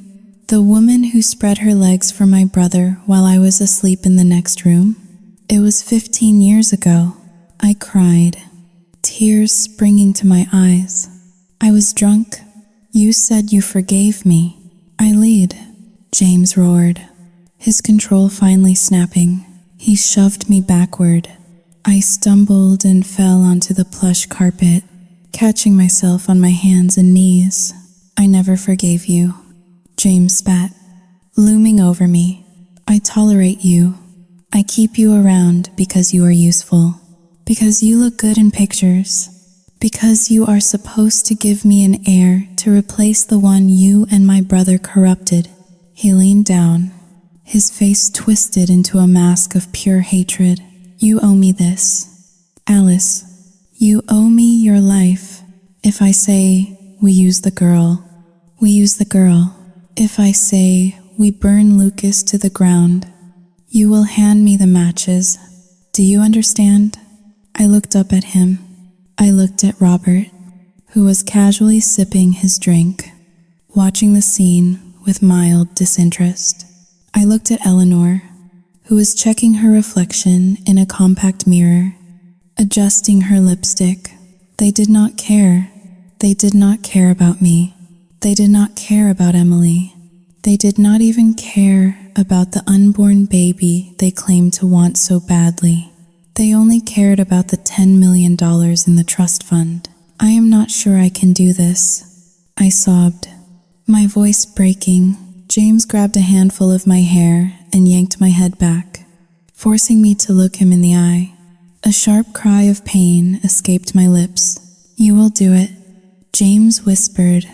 The woman who spread her legs for my brother while I was asleep in the next room? It was 15 years ago. I cried, tears springing to my eyes. I was drunk. You said you forgave me. I lied, James roared, his control finally snapping. He shoved me backward. I stumbled and fell onto the plush carpet, catching myself on my hands and knees. I never forgave you, James spat, looming over me. I tolerate you. I keep you around because you are useful, because you look good in pictures, because you are supposed to give me an heir to replace the one you and my brother corrupted. He leaned down, his face twisted into a mask of pure hatred. You owe me this. Alice, you owe me your life. If I say we use the girl, we use the girl. If I say we burn Lucas to the ground, you will hand me the matches. Do you understand? I looked up at him. I looked at Robert, who was casually sipping his drink. watching the scene with mild disinterest. I looked at Eleanor, who was checking her reflection in a compact mirror, adjusting her lipstick. They did not care. They did not care about me. They did not care about Emily. They did not even care about the unborn baby they claimed to want so badly. They only cared about the $10 million in the trust fund. I am not sure I can do this, I sobbed, my voice breaking. James grabbed a handful of my hair and yanked my head back, forcing me to look him in the eye. A sharp cry of pain escaped my lips. "You will do it," James whispered,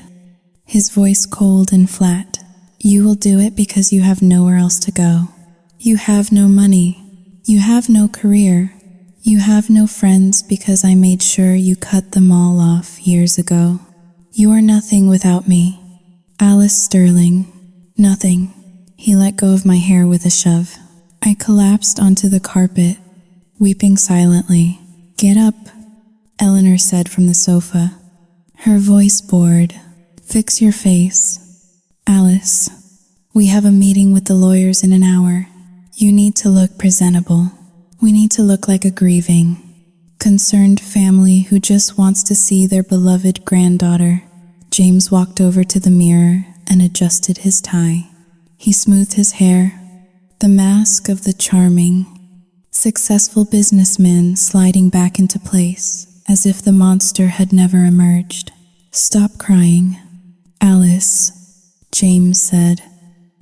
his voice cold and flat. "You will do it because you have nowhere else to go. You have no money. You have no career. You have no friends because I made sure you cut them all off years ago. You are nothing without me. Alice Sterling. Nothing." He let go of my hair with a shove. I collapsed onto the carpet, weeping silently. "Get up," Eleanor said from the sofa, her voice bored. "Fix your face. Alice, we have a meeting with the lawyers in an hour. You need to look presentable. We need to look like a grieving, concerned family who just wants to see their beloved granddaughter." James walked over to the mirror and adjusted his tie. He smoothed his hair, the mask of the charming, successful businessman sliding back into place as if the monster had never emerged. "Stop crying, Alice," James said,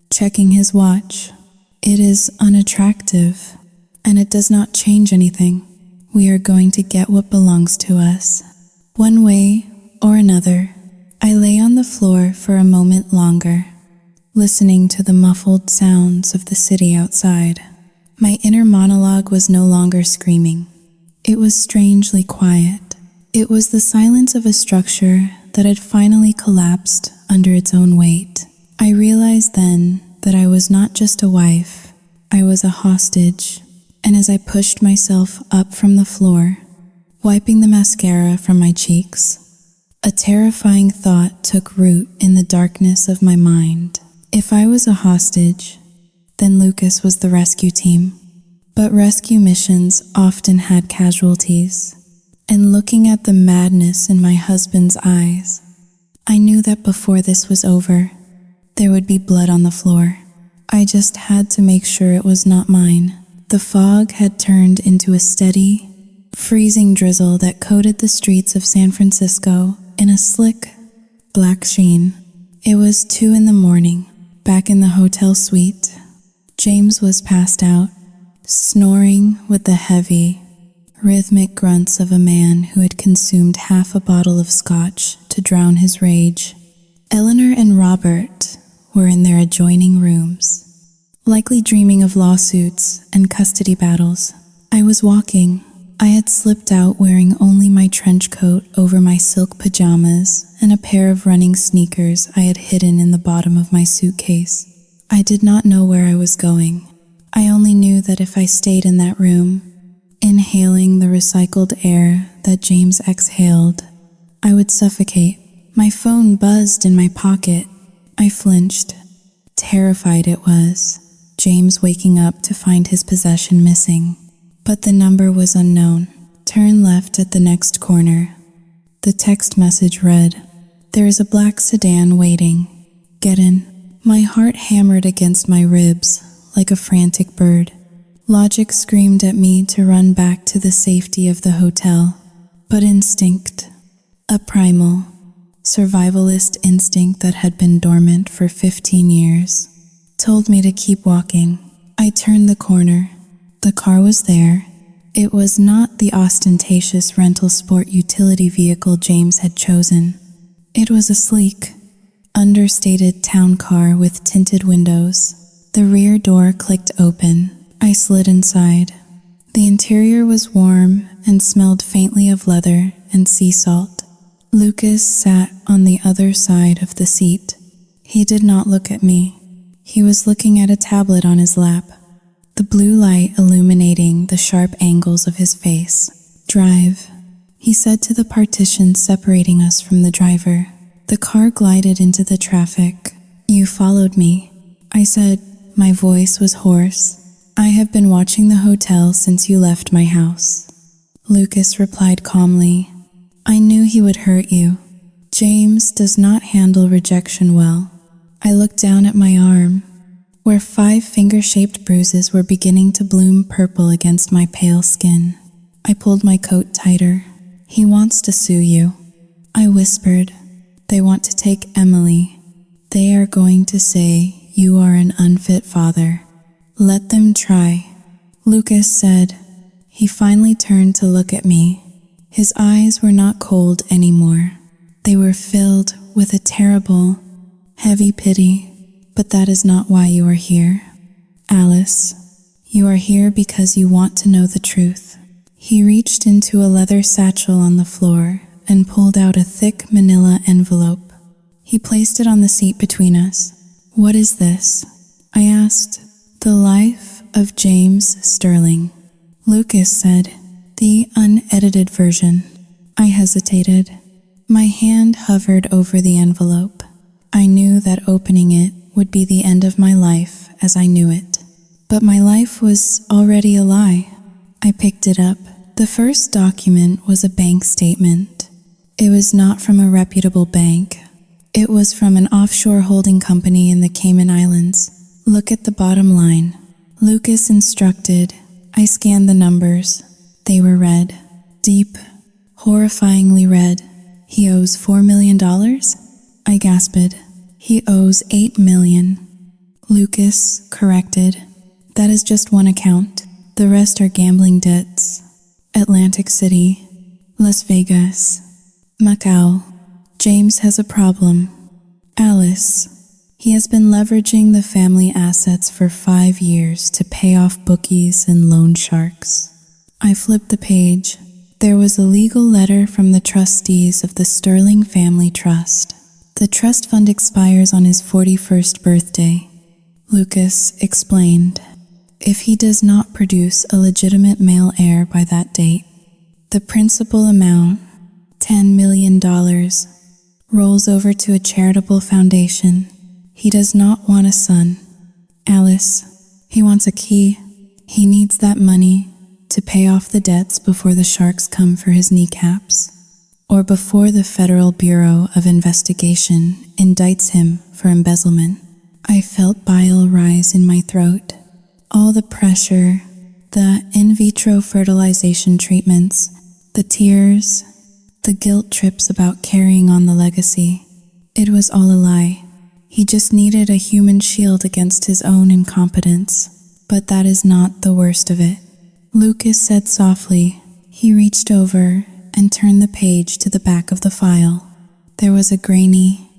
checking his watch. "It is unattractive, and it does not change anything. We are going to get what belongs to us, one way or another." I lay on the floor for a moment longer, listening to the muffled sounds of the city outside. My inner monologue was no longer screaming. It was strangely quiet. It was the silence of a structure that had finally collapsed under its own weight. I realized then that I was not just a wife, I was a hostage, and as I pushed myself up from the floor, wiping the mascara from my cheeks, a terrifying thought took root in the darkness of my mind. If I was a hostage, then Lucas was the rescue team. But rescue missions often had casualties, and looking at the madness in my husband's eyes, I knew that before this was over, there would be blood on the floor. I just had to make sure it was not mine. The fog had turned into a steady, freezing drizzle that coated the streets of San Francisco in a slick, black sheen. It was 2 a.m, back in the hotel suite. James was passed out, snoring with the heavy, rhythmic grunts of a man who had consumed half a bottle of scotch to drown his rage. Eleanor and Robert were in their adjoining rooms, likely dreaming of lawsuits and custody battles. I was walking. I had slipped out wearing only my trench coat over my silk pajamas and a pair of running sneakers I had hidden in the bottom of my suitcase. I did not know where I was going. I only knew that if I stayed in that room, inhaling the recycled air that James exhaled, I would suffocate. My phone buzzed in my pocket. I flinched. Terrified it was, James waking up to find his possession missing. But the number was unknown. "Turn left at the next corner." The text message read, "There is a black sedan waiting. Get in." My heart hammered against my ribs like a frantic bird. Logic screamed at me to run back to the safety of the hotel. But instinct, a primal, survivalist instinct that had been dormant for 15 years, told me to keep walking. I turned the corner. The car was there. It was not the ostentatious rental sport utility vehicle James had chosen. It was a sleek, understated town car with tinted windows. The rear door clicked open. I slid inside. The interior was warm and smelled faintly of leather and sea salt. Lucas sat on the other side of the seat. He did not look at me. He was looking at a tablet on his lap, the blue light illuminating the sharp angles of his face. "Drive," he said to the partition separating us from the driver. The car glided into the traffic. You followed me. I said, my voice was hoarse. I have been watching the hotel since you left my house. Lucas replied calmly, I knew he would hurt you. James does not handle rejection well. I looked down at my arm, where 5 finger-shaped bruises were beginning to bloom purple against my pale skin. I pulled my coat tighter. He wants to sue you. I whispered, they want to take Emily. They are going to say you are an unfit father. Let them try. Lucas said. He finally turned to look at me. His eyes were not cold anymore. They were filled with a terrible, heavy pity. But that is not why you are here. Alice, you are here because you want to know the truth. He reached into a leather satchel on the floor and pulled out a thick manila envelope. He placed it on the seat between us. What is this? I asked. The life of James Sterling. Lucas said, the unedited version. I hesitated. My hand hovered over the envelope. I knew that opening it would be the end of my life as I knew it. But my life was already a lie. I picked it up. The first document was a bank statement. It was not from a reputable bank. It was from an offshore holding company in the Cayman Islands. Look at the bottom line. Lucas instructed. I scanned the numbers. They were red. Deep, horrifyingly red. He owes $4 million? I gasped. He owes $8 million. Lucas corrected. That is just one account. The rest are gambling debts. Atlantic City, Las Vegas, Macau. James has a problem. Alice. He has been leveraging the family assets for 5 years to pay off bookies and loan sharks. I flipped the page. There was a legal letter from the trustees of the Sterling Family Trust. The trust fund expires on his 41st birthday. Lucas explained. If he does not produce a legitimate male heir by that date, the principal amount, $10 million, rolls over to a charitable foundation. He does not want a son. Alice, he wants a key. He needs that money to pay off the debts before the sharks come for his kneecaps, or before the Federal Bureau of Investigation indicts him for embezzlement. I felt bile rise in my throat. All the pressure, the in vitro fertilization treatments, the tears, the guilt trips about carrying on the legacy. It was all a lie. He just needed a human shield against his own incompetence. But that is not the worst of it. Lucas said softly. He reached over and turned the page to the back of the file. There was a grainy,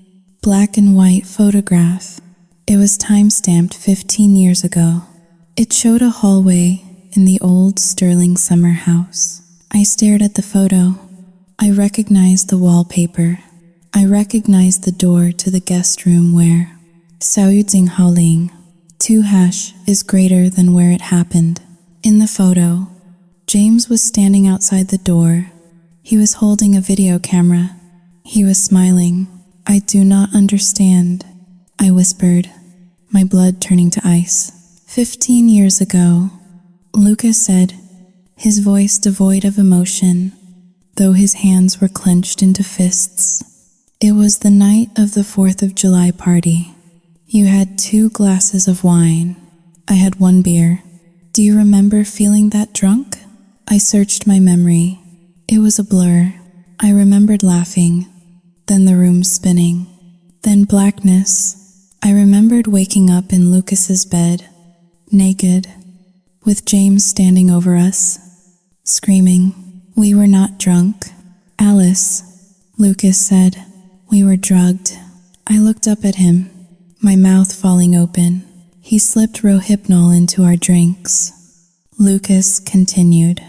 black and white photograph. It was time-stamped 15 years ago. It showed a hallway in the old Sterling summer house. I stared at the photo. I recognized the wallpaper. I recognized the door to the guest room where Saoyudzing Haoling 2# is greater than where it happened. In the photo, James was standing outside the door. He was holding a video camera. He was smiling. I do not understand, I whispered, my blood turning to ice. 15 years ago, Lucas said, his voice devoid of emotion, though his hands were clenched into fists. It was the night of the 4th of July party. You had 2 glasses of wine. I had 1 beer. Do you remember feeling that drunk? I searched my memory. It was a blur. I remembered laughing, then the room spinning, then blackness. I remembered waking up in Lucas's bed, naked, with James standing over us, screaming. We were not drunk. Alice, Lucas said. We were drugged. I looked up at him, my mouth falling open. He slipped Rohypnol into our drinks. Lucas continued.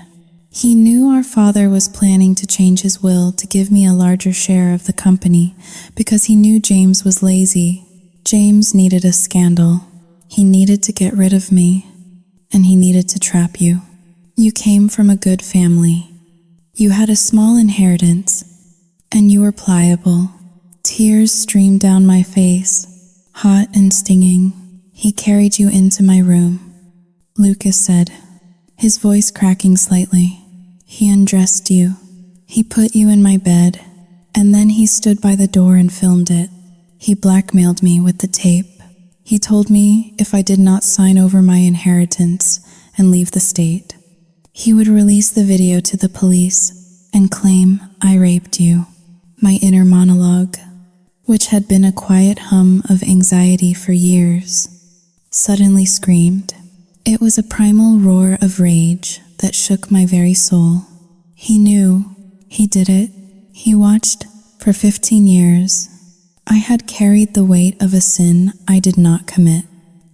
He knew our father was planning to change his will to give me a larger share of the company because he knew James was lazy. James needed a scandal. He needed to get rid of me, and he needed to trap you. You came from a good family. You had a small inheritance, and you were pliable. Tears streamed down my face, hot and stinging. He carried you into my room, Lucas said, his voice cracking slightly. He undressed you. He put you in my bed, and then he stood by the door and filmed it. He blackmailed me with the tape. He told me if I did not sign over my inheritance and leave the state, he would release the video to the police and claim I raped you. My inner monologue, which had been a quiet hum of anxiety for years, suddenly screamed. It was a primal roar of rage that shook my very soul. He knew. He did it. He watched for 15 years. I had carried the weight of a sin I did not commit.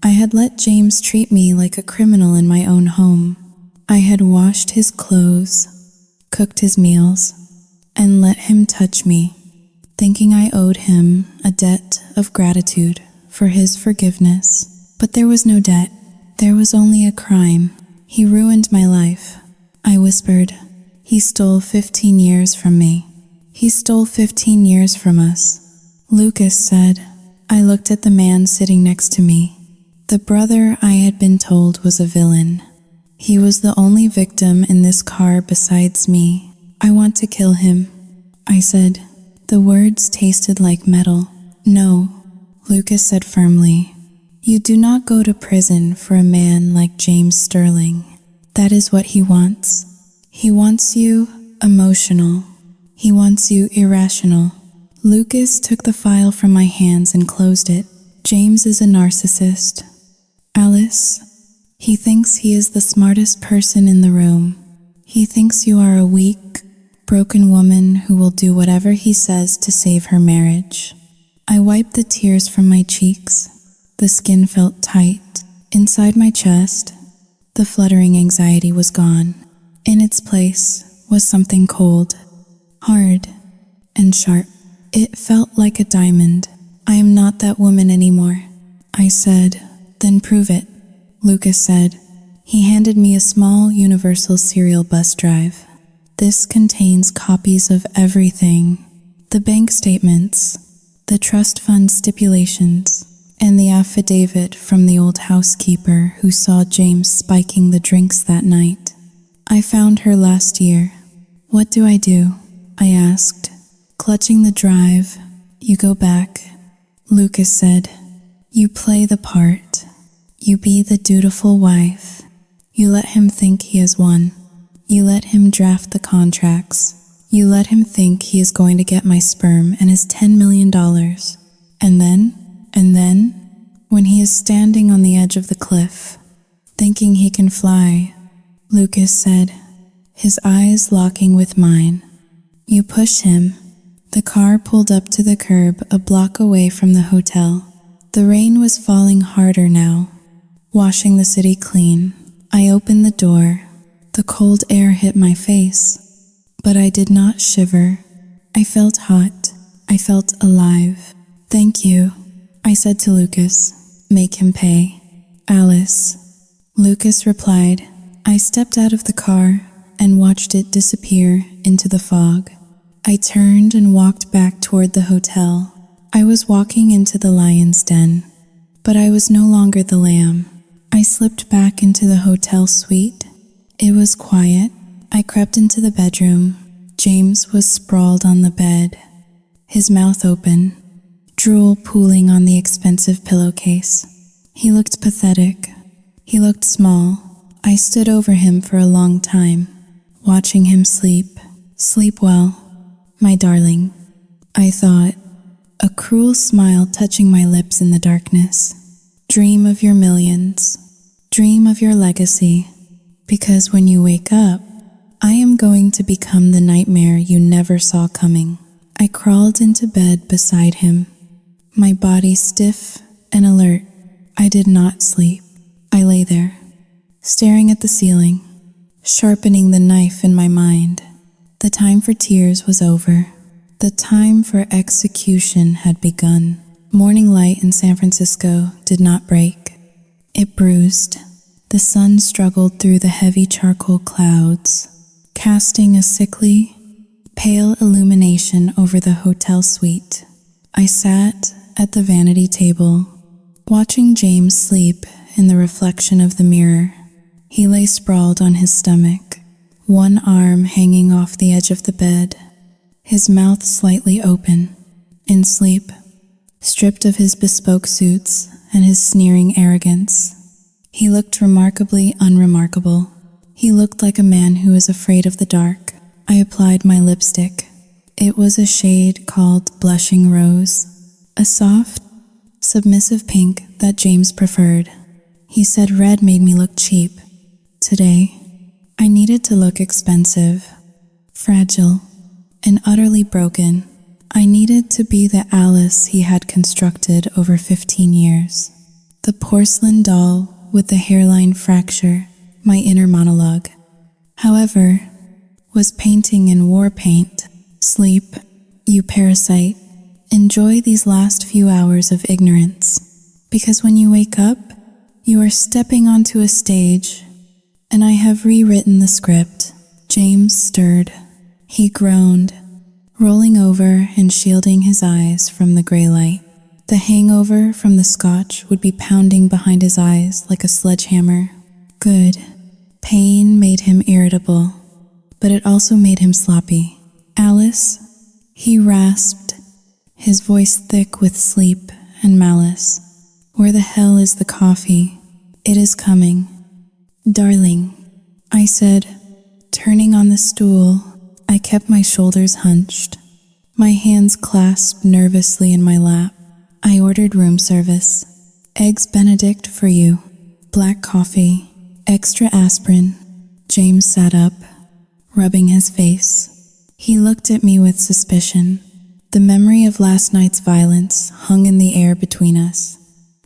I had let James treat me like a criminal in my own home. I had washed his clothes, cooked his meals, and let him touch me, thinking I owed him a debt of gratitude for his forgiveness. But there was no debt. There was only a crime. He ruined my life. I whispered. He stole 15 years from me. He stole 15 years from us. Lucas said. I looked at the man sitting next to me. The brother I had been told was a villain. He was the only victim in this car besides me. I want to kill him, I said. The words tasted like metal. No, Lucas said firmly. You do not go to prison for a man like James Sterling. That is what he wants. He wants you emotional. He wants you irrational. Lucas took the file from my hands and closed it. James is a narcissist. Alice, he thinks he is the smartest person in the room. He thinks you are a weak, broken woman who will do whatever he says to save her marriage. I wiped the tears from my cheeks. The skin felt tight. Inside my chest, the fluttering anxiety was gone. In its place was something cold, hard, and sharp. It felt like a diamond. I am not that woman anymore, I said. Then prove it, Lucas said. He handed me a small universal serial bus drive. This contains copies of everything. The bank statements, the trust fund stipulations, and the affidavit from the old housekeeper who saw James spiking the drinks that night. I found her last year. What do? I asked, clutching the drive. You go back, Lucas said. You play the part. You be the dutiful wife. You let him think he has won. You let him draft the contracts. You let him think he is going to get my sperm and his $10 million. And then, when he is standing on the edge of the cliff, thinking he can fly, Lucas said, his eyes locking with mine. You push him. The car pulled up to the curb a block away from the hotel. The rain was falling harder now, washing the city clean. I opened the door. The cold air hit my face, but I did not shiver. I felt hot. I felt alive. Thank you, I said to Lucas. Make him pay. Alice, Lucas replied. I stepped out of the car and watched it disappear into the fog. I turned and walked back toward the hotel. I was walking into the lion's den, but I was no longer the lamb. I slipped back into the hotel suite. It was quiet. I crept into the bedroom. James was sprawled on the bed, his mouth open, drool pooling on the expensive pillowcase. He looked pathetic. He looked small. I stood over him for a long time, watching him sleep. Sleep well, my darling, I thought, a cruel smile touching my lips in the darkness. Dream of your millions. Dream of your legacy. Because when you wake up, I am going to become the nightmare you never saw coming. I crawled into bed beside him, my body stiff and alert. I did not sleep. I lay there, staring at the ceiling, sharpening the knife in my mind. The time for tears was over. The time for execution had begun. Morning light in San Francisco did not break. It bruised. The sun struggled through the heavy charcoal clouds, casting a sickly, pale illumination over the hotel suite. I sat at the vanity table, watching James sleep in the reflection of the mirror. He lay sprawled on his stomach, one arm hanging off the edge of the bed, his mouth slightly open, in sleep, stripped of his bespoke suits and his sneering arrogance. He looked remarkably unremarkable. He looked like a man who is afraid of the dark. I applied my lipstick. It was a shade called Blushing Rose, a soft, submissive pink that James preferred. He said red made me look cheap. Today, I needed to look expensive, fragile, and utterly broken. I needed to be the Alice he had constructed over 15 years. The porcelain doll with the hairline fracture, my inner monologue, however, was painting in war paint. Sleep, you parasite. Enjoy these last few hours of ignorance, because when you wake up, you are stepping onto a stage, and I have rewritten the script. James stirred. He groaned, rolling over and shielding his eyes from the gray light. The hangover from the scotch would be pounding behind his eyes like a sledgehammer. Good. Pain made him irritable, but it also made him sloppy. Alice, he rasped, his voice thick with sleep and malice. Where the hell is the coffee? It is coming. Darling, I said, turning on the stool. I kept my shoulders hunched, my hands clasped nervously in my lap. I ordered room service. Eggs Benedict for you. Black coffee. Extra aspirin. James sat up, rubbing his face. He looked at me with suspicion. The memory of last night's violence hung in the air between us,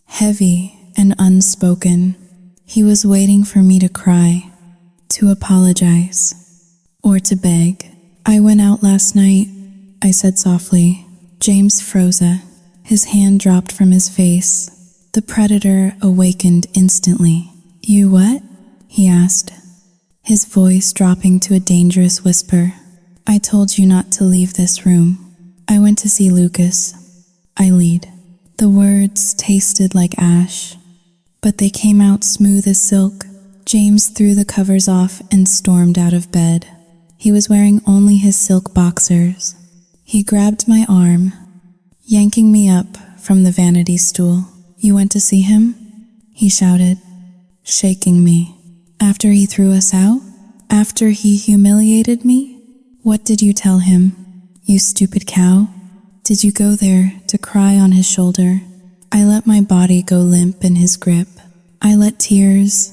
heavy and unspoken. He was waiting for me to cry, to apologize, or to beg. I went out last night, I said softly. James froze. His hand dropped from his face. The predator awakened instantly. You what? He asked, his voice dropping to a dangerous whisper. I told you not to leave this room. I went to see Lucas. I lied. The words tasted like ash, but they came out smooth as silk. James threw the covers off and stormed out of bed. He was wearing only his silk boxers. He grabbed my arm, yanking me up from the vanity stool. You went to see him? He shouted, shaking me. After he threw us out? After he humiliated me? What did you tell him? You stupid cow? Did you go there to cry on his shoulder? I let my body go limp in his grip. I let tears,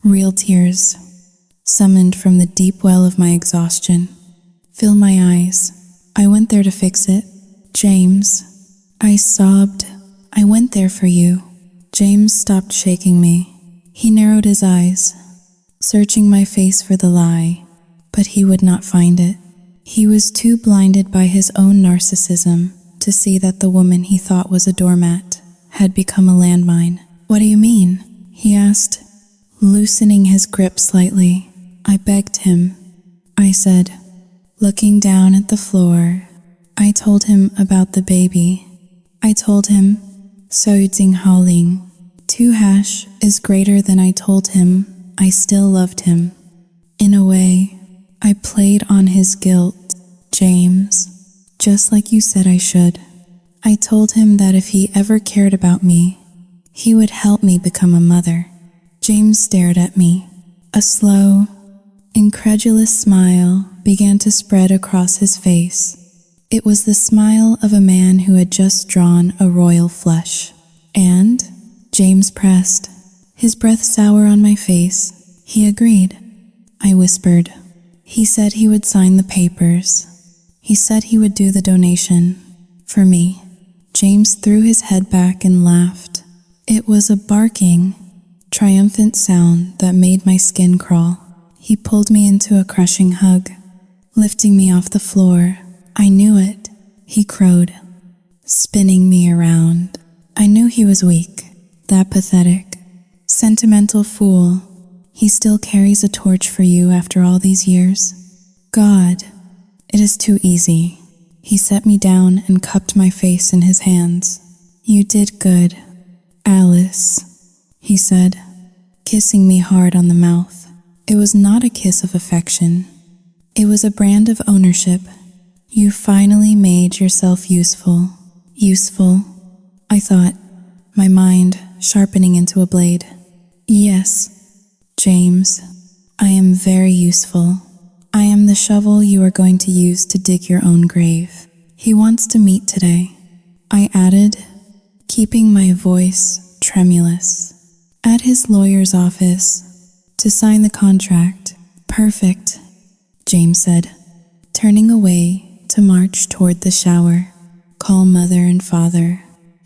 real tears, summoned from the deep well of my exhaustion, fill my eyes. I went there to fix it. James, I sobbed. I went there for you. James stopped shaking me. He narrowed his eyes, searching my face for the lie, but he would not find it. He was too blinded by his own narcissism to see that the woman he thought was a doormat had become a landmine. What do you mean? He asked, loosening his grip slightly. I begged him, I said, looking down at the floor. I told him about the baby. I told him, Haoling. 2# is greater than I told him. I still loved him. In a way, I played on his guilt, James, just like you said I should. I told him that if he ever cared about me, he would help me become a mother. James stared at me. A slow, incredulous smile began to spread across his face. It was the smile of a man who had just drawn a royal flush. And, James pressed, his breath sour on my face. He agreed. I whispered. He said he would sign the papers. He said he would do the donation. For me. James threw his head back and laughed. It was a barking, triumphant sound that made my skin crawl. He pulled me into a crushing hug, lifting me off the floor. I knew it, he crowed, spinning me around. I knew he was weak, that pathetic, sentimental fool. He still carries a torch for you after all these years. God, it is too easy. He set me down and cupped my face in his hands. "You did good, Alice," he said, kissing me hard on the mouth. It was not a kiss of affection. It was a brand of ownership. "You finally made yourself useful." Useful, I thought, my mind sharpening into a blade. "Yes, James, I am very useful. I am the shovel you are going to use to dig your own grave. He wants to meet today," I added, keeping my voice tremulous. "At his lawyer's office, to sign the contract." "Perfect," James said, turning away to march toward the shower. "Call Mother and Father.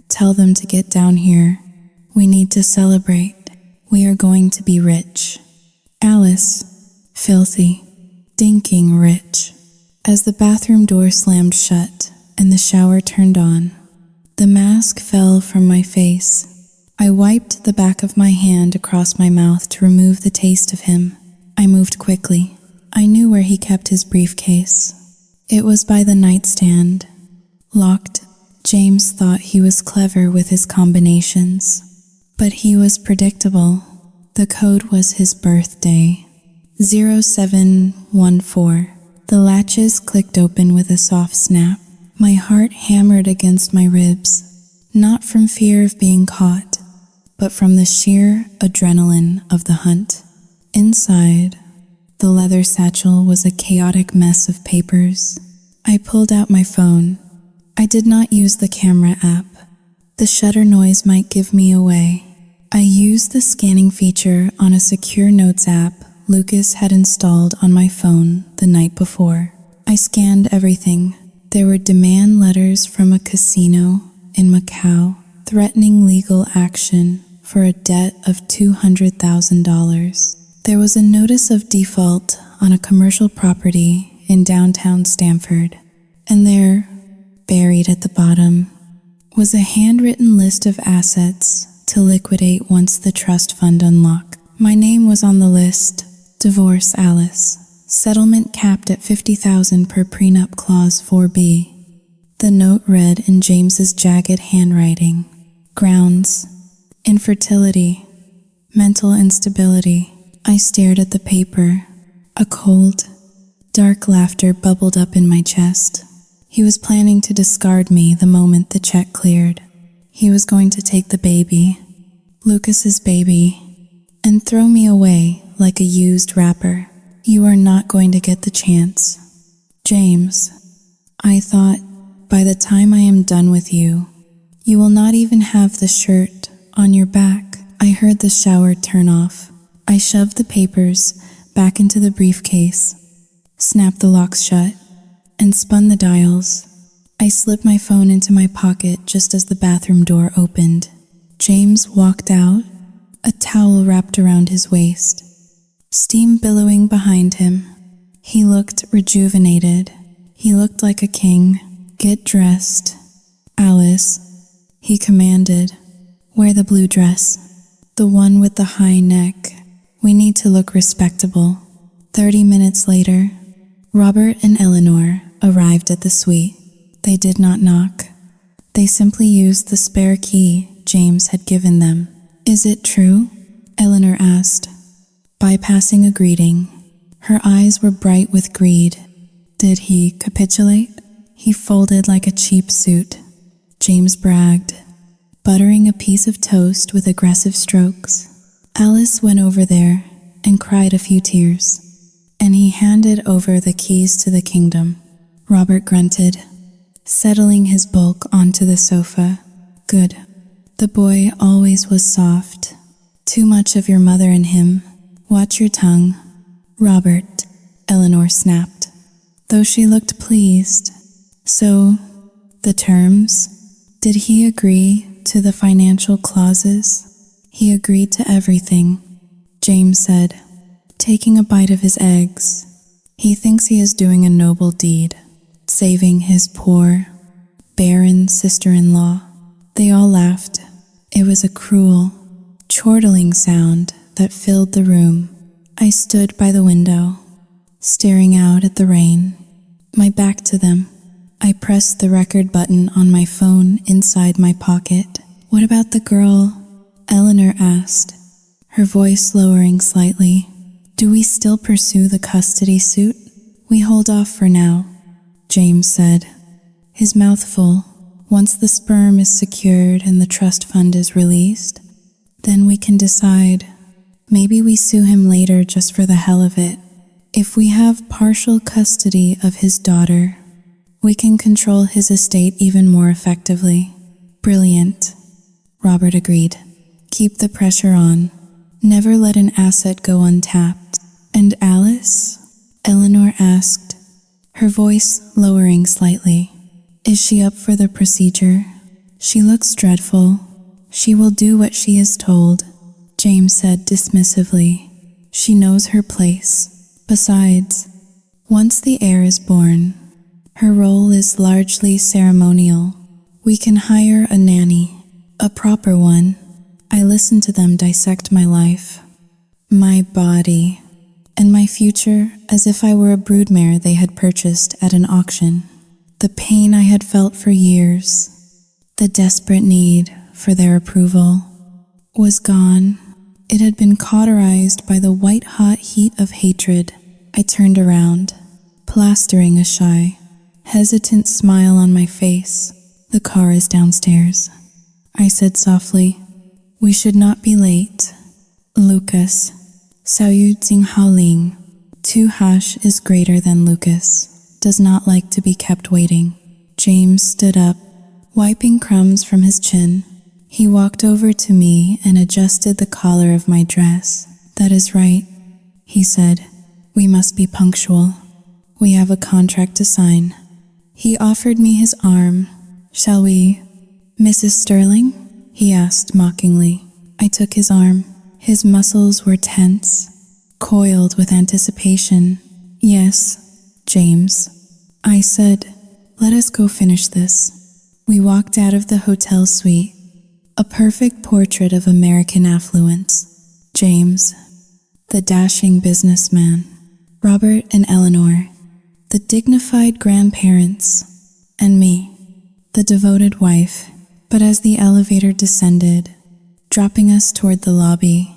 Tell them to get down here. We need to celebrate. We are going to be rich." Alice, filthy, stinking rich. As the bathroom door slammed shut and the shower turned on, the mask fell from my face. I wiped the back of my hand across my mouth to remove the taste of him. I moved quickly. I knew where he kept his briefcase. It was by the nightstand, locked. James thought he was clever with his combinations, but he was predictable. The code was his birthday. 0714. The latches clicked open with a soft snap. My heart hammered against my ribs, not from fear of being caught, but from the sheer adrenaline of the hunt. Inside, the leather satchel was a chaotic mess of papers. I pulled out my phone. I did not use the camera app. The shutter noise might give me away. I used the scanning feature on a secure notes app Lucas had installed on my phone the night before. I scanned everything. There were demand letters from a casino in Macau threatening legal action for a debt of $200,000. There was a notice of default on a commercial property in downtown Stamford, and there, buried at the bottom, was a handwritten list of assets to liquidate once the trust fund unlocked. My name was on the list. Divorce Alice. Settlement capped at $50,000 per prenup clause 4B. The note read in James's jagged handwriting. Grounds: infertility, mental instability. I stared at the paper. A cold, dark laughter bubbled up in my chest. He was planning to discard me the moment the check cleared. He was going to take the baby, Lucas's baby, and throw me away like a used wrapper. "You are not going to get the chance, James. I thought, by the time I am done with you, you will not even have the shirt on your back." I heard the shower turn off. I shoved the papers back into the briefcase, snapped the locks shut, and spun the dials. I slipped my phone into my pocket just as the bathroom door opened. James walked out, a towel wrapped around his waist, steam billowing behind him. He looked rejuvenated. He looked like a king. "Get dressed, Alice," he commanded. "Wear the blue dress, the one with the high neck. We need to look respectable." 30 minutes later, Robert and Eleanor arrived at the suite. They did not knock. They simply used the spare key James had given them. "Is it true?" Eleanor asked, bypassing a greeting. Her eyes were bright with greed. Did he capitulate? He folded like a cheap suit, James bragged, buttering a piece of toast with aggressive strokes. Alice went over there and cried a few tears, and he handed over the keys to the kingdom. Robert grunted, settling his bulk onto the sofa. "Good. The boy always was soft. Too much of your mother in him. Watch your tongue." "Robert," Eleanor snapped, though she looked pleased. "So, the terms? Did he agree to the financial clauses?" "He agreed to everything," James said, taking a bite of his eggs. "He thinks he is doing a noble deed, saving his poor, barren sister-in-law." They all laughed. It was a cruel, chortling sound that filled the room. I stood by the window, staring out at the rain, my back to them. I pressed the record button on my phone inside my pocket. What about the girl? Eleanor asked, her voice lowering slightly. Do we still pursue the custody suit? We hold off for now, James said, his mouth full. Once the sperm is secured and the trust fund is released, then we can decide. Maybe we sue him later just for the hell of it. If we have partial custody of his daughter, we can control his estate even more effectively. Brilliant, Robert agreed. Keep the pressure on. Never let an asset go untapped. And Alice? Eleanor asked, her voice lowering slightly. Is she up for the procedure? She looks dreadful. She will do what she is told, James said dismissively. She knows her place. Besides, once the heir is born, her role is largely ceremonial. We can hire a nanny, a proper one. I listen to them dissect my life, my body, and my future as if I were a broodmare they had purchased at an auction. The pain I had felt for years, the desperate need for their approval, was gone. It had been cauterized by the white-hot heat of hatred. I turned around, plastering a shy, hesitant smile on my face. The car is downstairs, I said softly. We should not be late. Lucas, 小玉经号令. 2# is greater than Lucas, does not like to be kept waiting. James stood up, wiping crumbs from his chin. He walked over to me and adjusted the collar of my dress. That is right, he said. We must be punctual. We have a contract to sign. He offered me his arm. Shall we, Mrs. Sterling? He asked mockingly. I took his arm. His muscles were tense, coiled with anticipation. Yes, James. I said, let us go finish this. We walked out of the hotel suite, a perfect portrait of American affluence. James, the dashing businessman. Robert and Eleanor, the dignified grandparents. And me, the devoted wife. But as the elevator descended, dropping us toward the lobby,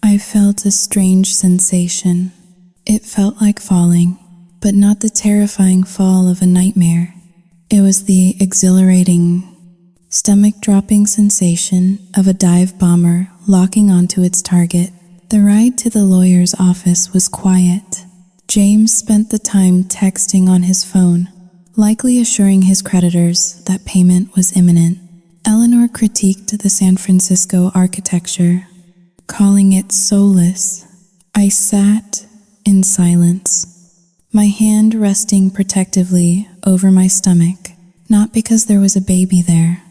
I felt a strange sensation. It felt like falling, but not the terrifying fall of a nightmare. It was the exhilarating, stomach-dropping sensation of a dive bomber locking onto its target. The ride to the lawyer's office was quiet. James spent the time texting on his phone, likely assuring his creditors that payment was imminent. Eleanor critiqued the San Francisco architecture, calling it soulless. I sat in silence, my hand resting protectively over my stomach, not because there was a baby there,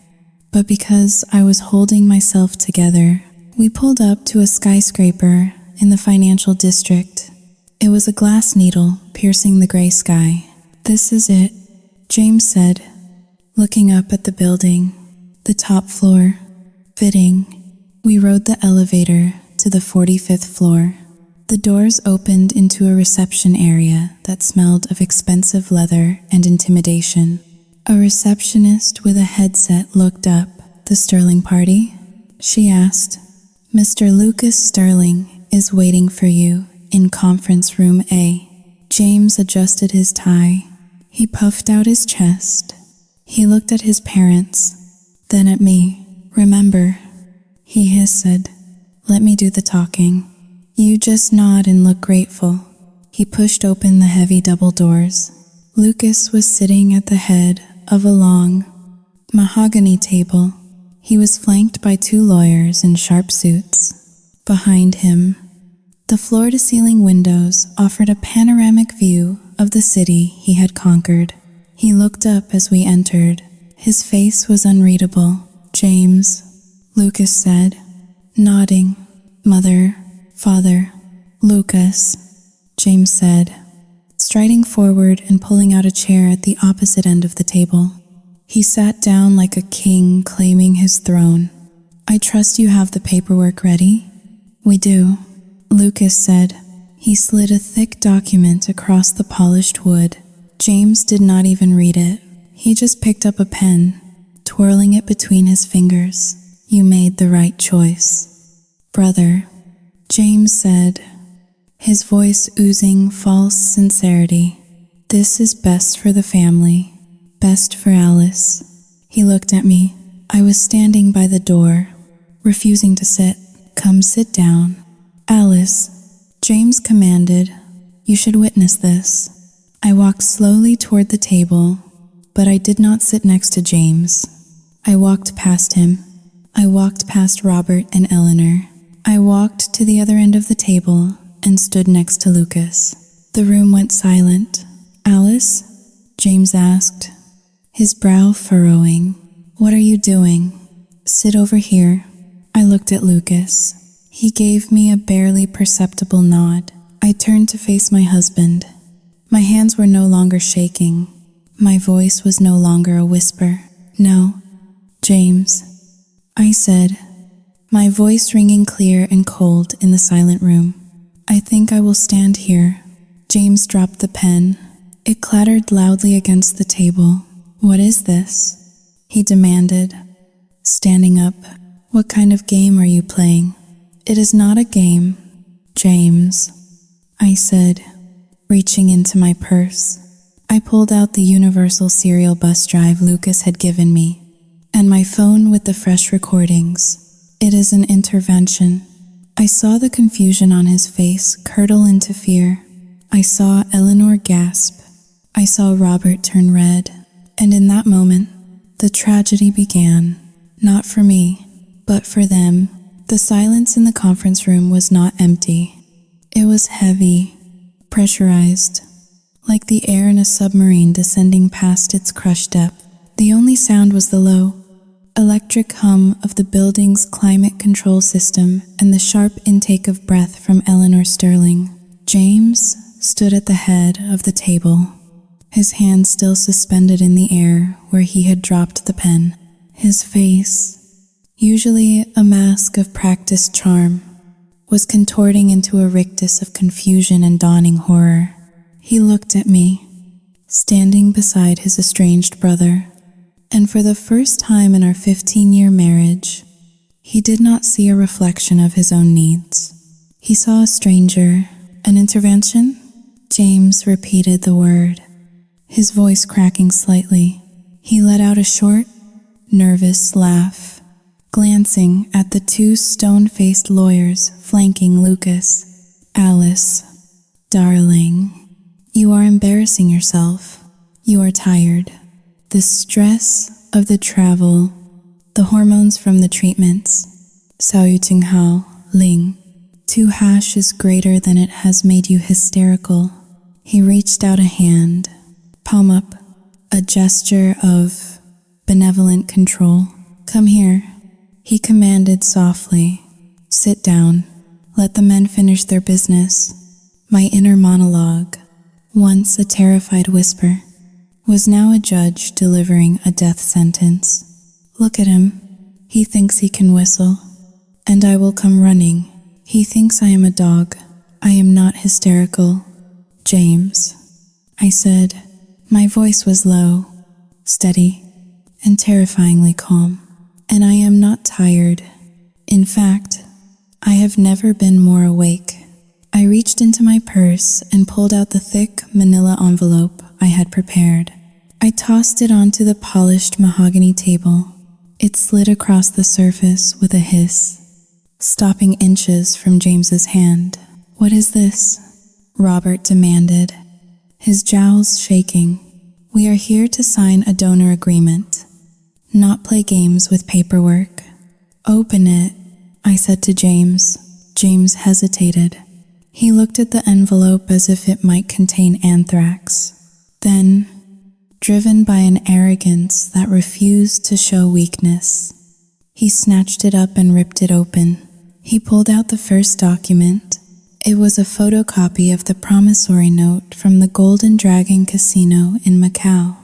but because I was holding myself together. We pulled up to a skyscraper in the financial district. It was a glass needle piercing the gray sky. This is it, James said, looking up at the building. The top floor. Fitting. We rode the elevator to the 45th floor. The doors opened into a reception area that smelled of expensive leather and intimidation. A receptionist with a headset looked up. The Sterling party? She asked. Mr. Lucas Sterling is waiting for you in conference room A. James adjusted his tie. He puffed out his chest. He looked at his parents, then at me. Remember, he hissed, let me do the talking. You just nod and look grateful. He pushed open the heavy double doors. Lucas was sitting at the head of a long, mahogany table. He was flanked by 2 lawyers in sharp suits. Behind him, the floor-to-ceiling windows offered a panoramic view of the city he had conquered. He looked up as we entered. His face was unreadable. James, Lucas said, nodding. Mother, father, Lucas, James said, striding forward and pulling out a chair at the opposite end of the table. He sat down like a king claiming his throne. I trust you have the paperwork ready? We do, Lucas said. He slid a thick document across the polished wood. James did not even read it. He just picked up a pen, twirling it between his fingers. You made the right choice, brother, James said, his voice oozing false sincerity. This is best for the family, best for Alice. He looked at me. I was standing by the door, refusing to sit. Come sit down. Alice, James commanded. You should witness this. I walked slowly toward the table, but I did not sit next to James. I walked past him. I walked past Robert and Eleanor. I walked to the other end of the table and stood next to Lucas. The room went silent. Alice? James asked, his brow furrowing. What are you doing? Sit over here. I looked at Lucas. He gave me a barely perceptible nod. I turned to face my husband. My hands were no longer shaking. My voice was no longer a whisper. No, James, I said, my voice ringing clear and cold in the silent room. I think I will stand here. James dropped the pen. It clattered loudly against the table. What is this? He demanded, standing up. What kind of game are you playing? It is not a game, James, I said, reaching into my purse. I pulled out the universal serial bus drive Lucas had given me, and my phone with the fresh recordings. It is an intervention. I saw the confusion on his face curdle into fear. I saw Eleanor gasp. I saw Robert turn red. And in that moment, the tragedy began. Not for me, but for them. The silence in the conference room was not empty. It was heavy, pressurized, like the air in a submarine descending past its crushed depth. The only sound was the low, electric hum of the building's climate control system and the sharp intake of breath from Eleanor Sterling. James stood at the head of the table, his hand still suspended in the air where he had dropped the pen. His face, usually a mask of practiced charm, was contorting into a rictus of confusion and dawning horror. He looked at me, standing beside his estranged brother, and for the first time in our 15-year marriage, he did not see a reflection of his own needs. He saw a stranger. An intervention? James repeated the word, his voice cracking slightly. He let out a short, nervous laugh, glancing at the two stone-faced lawyers flanking Lucas. Alice, darling, you are embarrassing yourself. You are tired. The stress of the travel, the hormones from the treatments. Xiao Ting Hao, Ling. 2 hash is greater than it has made you hysterical. He reached out a hand, palm up, a gesture of benevolent control. Come here, he commanded softly. Sit down. Let the men finish their business. My inner monologue, once a terrified whisper, was now a judge delivering a death sentence. Look at him. He thinks he can whistle, and I will come running. He thinks I am a dog. I am not hysterical. James, I said. My voice was low, steady, and terrifyingly calm. And I am not tired. In fact, I have never been more awake. I reached into my purse and pulled out the thick manila envelope I had prepared. I tossed it onto the polished mahogany table. It slid across the surface with a hiss, stopping inches from James's hand. What is this? Robert demanded, his jowls shaking. We are here to sign a donor agreement, not play games with paperwork. Open it, I said to James. James hesitated. He looked at the envelope as if it might contain anthrax. Then, driven by an arrogance that refused to show weakness, he snatched it up and ripped it open. He pulled out the first document. It was a photocopy of the promissory note from the Golden Dragon Casino in Macau,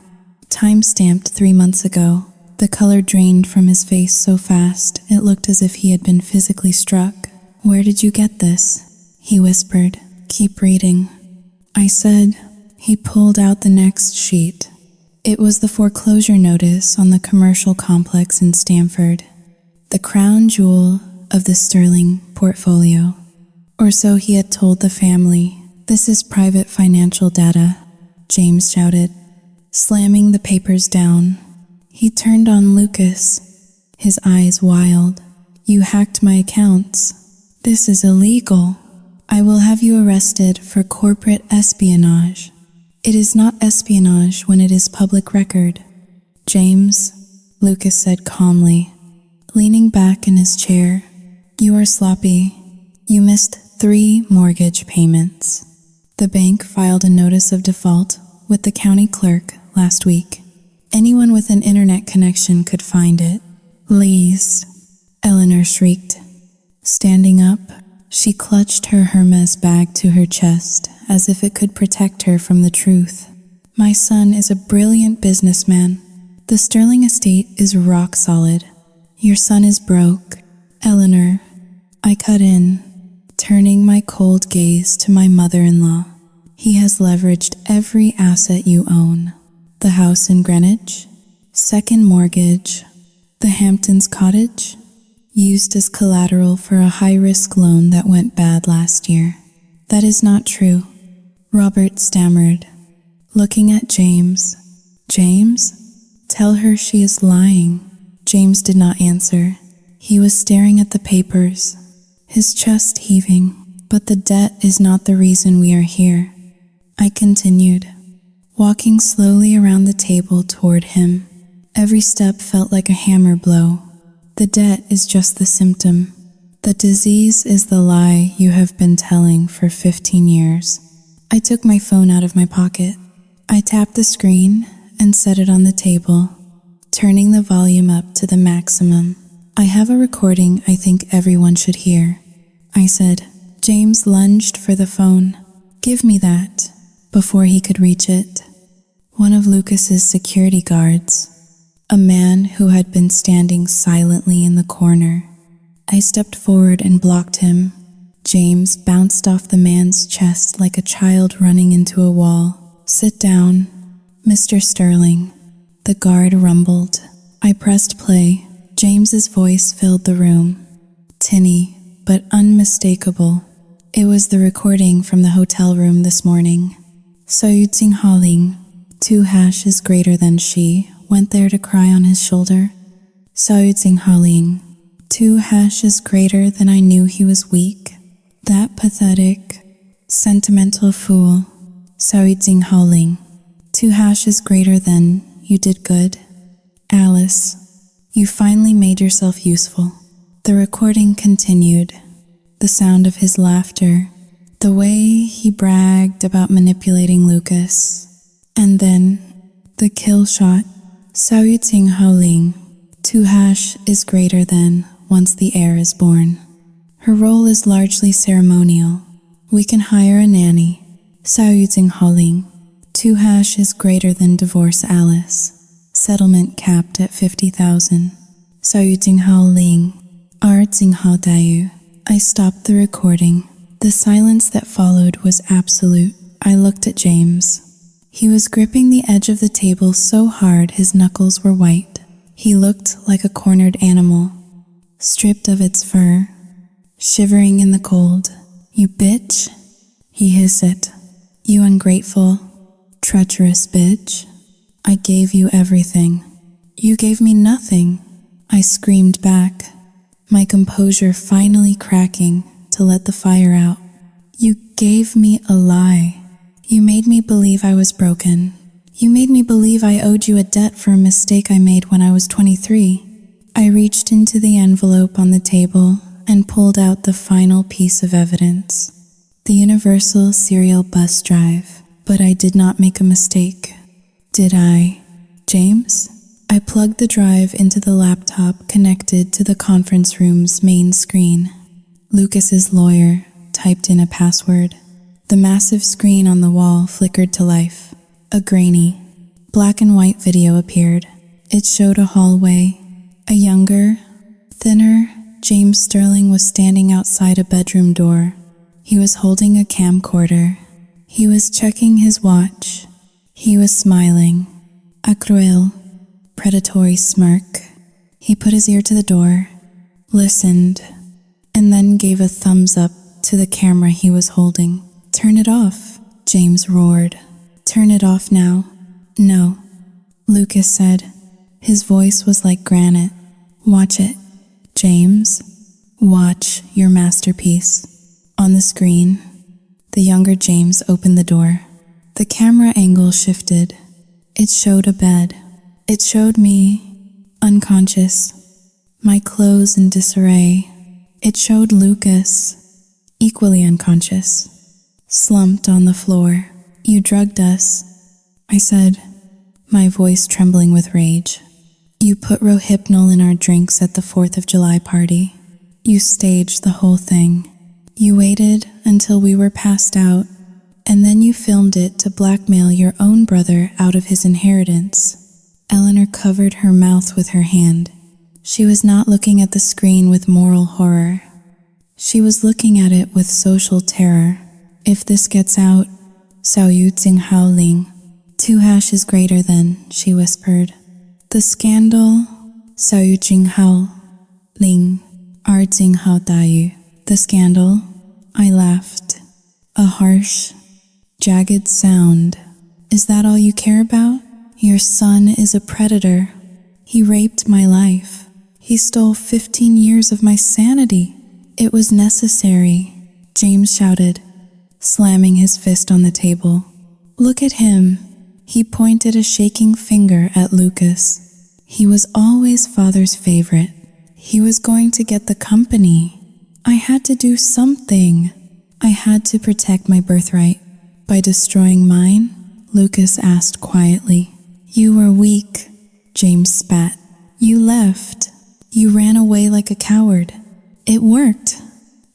time-stamped 3 months ago. The color drained from his face so fast it looked as if he had been physically struck. Where did you get this? He whispered. Keep reading, I said. He pulled out the next sheet. It was the foreclosure notice on the commercial complex in Stamford, the crown jewel of the Sterling portfolio. Or so he had told the family. "This is private financial data," James shouted, slamming the papers down. He turned on Lucas, his eyes wild. "You hacked my accounts. This is illegal. I will have you arrested for corporate espionage." "It is not espionage when it is public record, James," Lucas said calmly, leaning back in his chair. "You are sloppy. You missed 3 mortgage payments. The bank filed a notice of default with the county clerk last week. Anyone with an internet connection could find it." "Please," Eleanor shrieked. Standing up, she clutched her Hermes bag to her chest as if it could protect her from the truth. "My son is a brilliant businessman. The Sterling estate is rock solid. Your son is broke." "Eleanor," I cut in, turning my cold gaze to my mother-in-law. "He has leveraged every asset you own. The house in Greenwich, second mortgage, the Hamptons cottage, used as collateral for a high-risk loan that went bad last year." "That is not true," Robert stammered, looking at James. "James? Tell her she is lying." James did not answer. He was staring at the papers, his chest heaving. "But the debt is not the reason we are here," I continued, walking slowly around the table toward him. Every step felt like a hammer blow. "The debt is just the symptom. The disease is the lie you have been telling for 15 years. I took my phone out of my pocket. I tapped the screen and set it on the table, turning the volume up to the maximum. "I have a recording I think everyone should hear," I said. James lunged for the phone. "Give me that," before he could reach it. One of Lucas's security guards, a man who had been standing silently in the corner. I stepped forward and blocked him. James bounced off the man's chest like a child running into a wall. "Sit down, Mr. Sterling," the guard rumbled. I pressed play. James's voice filled the room, tinny but unmistakable. It was the recording from the hotel room this morning. Soyutsing Haling, 2 hashes greater than she, went there to cry on his shoulder. Soyutsing Haling, 2 hashes greater than I knew he was weak. That pathetic, sentimental fool. Soyutsing Haling, 2 hashes greater than you did good. Alice, you finally made yourself useful. The recording continued, the sound of his laughter, the way he bragged about manipulating Lucas. And then, the kill shot. Soyutsing Haling, 2 hash is greater than once the heir is born. Her role is largely ceremonial. We can hire a nanny. Soyutsing Haling, 2 hash is greater than divorce Alice. Settlement capped at 50,000. Soyutsing Haling, Artsing Dayu. I stopped the recording. The silence that followed was absolute. I looked at James. He was gripping the edge of the table so hard his knuckles were white. He looked like a cornered animal, stripped of its fur, shivering in the cold. "You bitch," he hissed. "You ungrateful, treacherous bitch. I gave you everything. You gave me nothing," I screamed back, my composure finally cracking to let the fire out. "You gave me a lie. You made me believe I was broken. You made me believe I owed you a debt for a mistake I made when I was 23. I reached into the envelope on the table and pulled out the final piece of evidence, the universal serial bus drive. But I did not make a mistake. Did I, James? I plugged the drive into the laptop connected to the conference room's main screen. Lucas's lawyer typed in a password. The massive screen on the wall flickered to life. A grainy, black and white video appeared. It showed a hallway. A younger, thinner James Sterling was standing outside a bedroom door. He was holding a camcorder. He was checking his watch. He was smiling. A cruel, predatory smirk. He put his ear to the door, listened, and then gave a thumbs up to the camera he was holding. "Turn it off," James roared. "Turn it off now." "No," Lucas said. His voice was like granite. "Watch it, James. Watch your masterpiece." On the screen, the younger James opened the door. The camera angle shifted. It showed a bed. It showed me, unconscious, my clothes in disarray. It showed Lucas, equally unconscious, slumped on the floor. "You drugged us," I said, my voice trembling with rage. "You put Rohypnol in our drinks at the 4th of July party. You staged the whole thing. You waited until we were passed out, and then you filmed it to blackmail your own brother out of his inheritance." Eleanor covered her mouth with her hand. She was not looking at the screen with moral horror. She was looking at it with social terror. "If this gets out, Xiao Yu Jing Hao Ling. 2# is greater than," she whispered. "The scandal, Xiao Yu Jing Hao Ling, Er Jing Hao Da Yu." "The scandal?" I laughed. A harsh, jagged sound. "Is that all you care about? Your son is a predator. He raped my life. He stole 15 years of my sanity. It was necessary," James shouted, slamming his fist on the table. "Look at him." He pointed a shaking finger at Lucas. He was always father's favorite. He was going to get the company. I had to do something. I had to protect my birthright. "By destroying mine?" Lucas asked quietly. "You were weak," James spat. "You left. You ran away like a coward. It worked.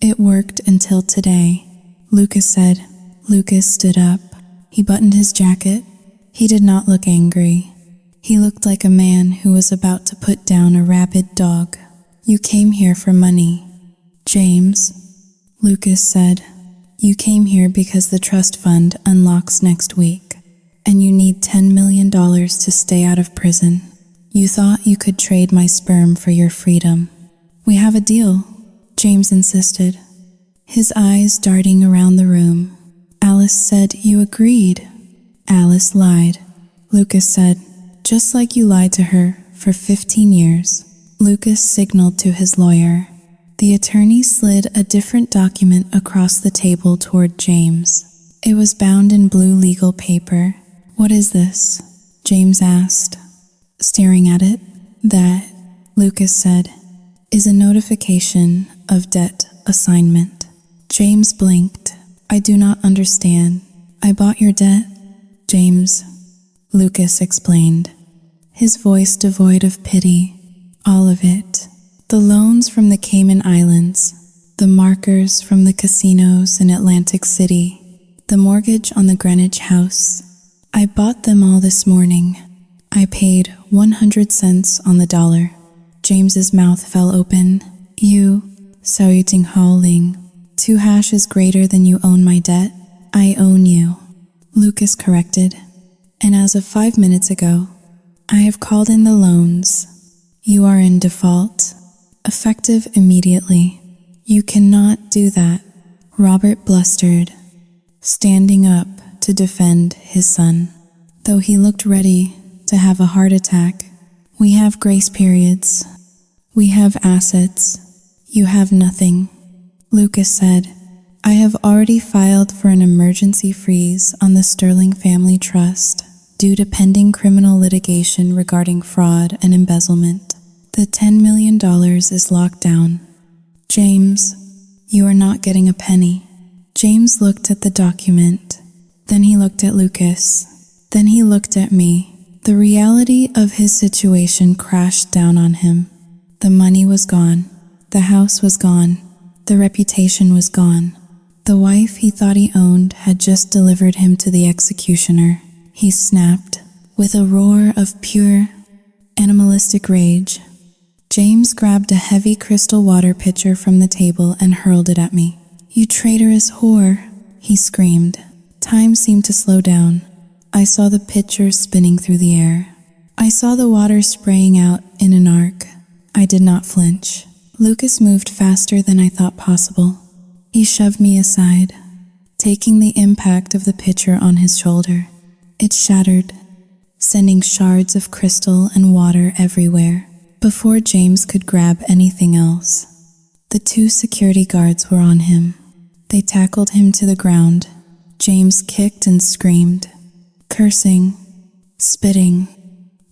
It worked until today," Lucas said. Lucas stood up. He buttoned his jacket. He did not look angry. He looked like a man who was about to put down a rabid dog. "You came here for money, James," Lucas said. "You came here because the trust fund unlocks next week, and you need $10 million to stay out of prison. You thought you could trade my sperm for your freedom." "We have a deal," James insisted, his eyes darting around the room. "Alice said you agreed." "Alice lied," Lucas said, "just like you lied to her for 15 years. Lucas signaled to his lawyer. The attorney slid a different document across the table toward James. It was bound in blue legal paper. "What is this?" James asked, staring at it. "That," Lucas said, "is a notification of debt assignment." James blinked. "I do not understand." "I bought your debt, James," Lucas explained, his voice devoid of pity. "All of it. The loans from the Cayman Islands, the markers from the casinos in Atlantic City, the mortgage on the Greenwich house. I bought them all this morning. I paid 100 cents on the dollar." James's mouth fell open. "You, Xiao Yu Jing Hao Ling, 2# is greater than you own my debt. I own you," Lucas corrected. "And as of 5 minutes ago, I have called in the loans. You are in default, effective immediately." "You cannot do that," Robert blustered, standing up to defend his son, though he looked ready to have a heart attack. "We have grace periods. We have assets. You have nothing," Lucas said. "I have already filed for an emergency freeze on the Sterling Family Trust due to pending criminal litigation regarding fraud and embezzlement. The $10 million is locked down. James, you are not getting a penny." James looked at the document. Then he looked at Lucas. Then he looked at me. The reality of his situation crashed down on him. The money was gone. The house was gone. The reputation was gone. The wife he thought he owned had just delivered him to the executioner. He snapped, with a roar of pure, animalistic rage. James grabbed a heavy crystal water pitcher from the table and hurled it at me. "You traitorous whore," he screamed. Time seemed to slow down. I saw the pitcher spinning through the air. I saw the water spraying out in an arc. I did not flinch. Lucas moved faster than I thought possible. He shoved me aside, taking the impact of the pitcher on his shoulder. It shattered, sending shards of crystal and water everywhere. Before James could grab anything else, the 2 security guards were on him. They tackled him to the ground. James kicked and screamed, cursing, spitting,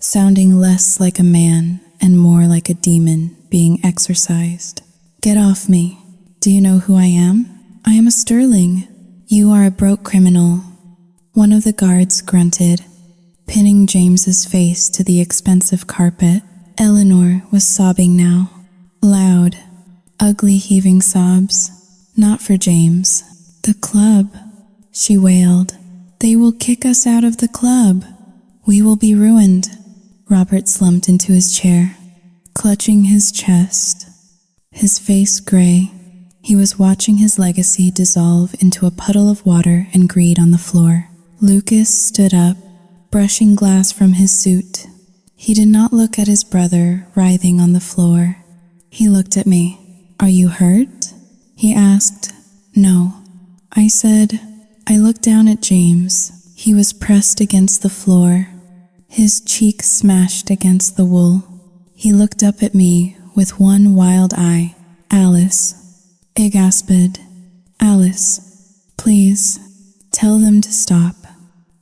sounding less like a man and more like a demon being exorcised. Get off me. Do you know who I am? I am a Sterling. You are a broke criminal. One of the guards grunted, pinning James's face to the expensive carpet. Eleanor was sobbing now. Loud, ugly heaving sobs. Not for James. The club, she wailed. They will kick us out of the club. We will be ruined. Robert slumped into his chair, clutching his chest, his face gray. He was watching his legacy dissolve into a puddle of water and greed on the floor. Lucas stood up, brushing glass from his suit. He did not look at his brother writhing on the floor. He looked at me. Are you hurt? He asked. No. I said. I looked down at James. He was pressed against the floor, his cheek smashed against the wool. He looked up at me with one wild eye. Alice. I gasped. Alice, please, tell them to stop.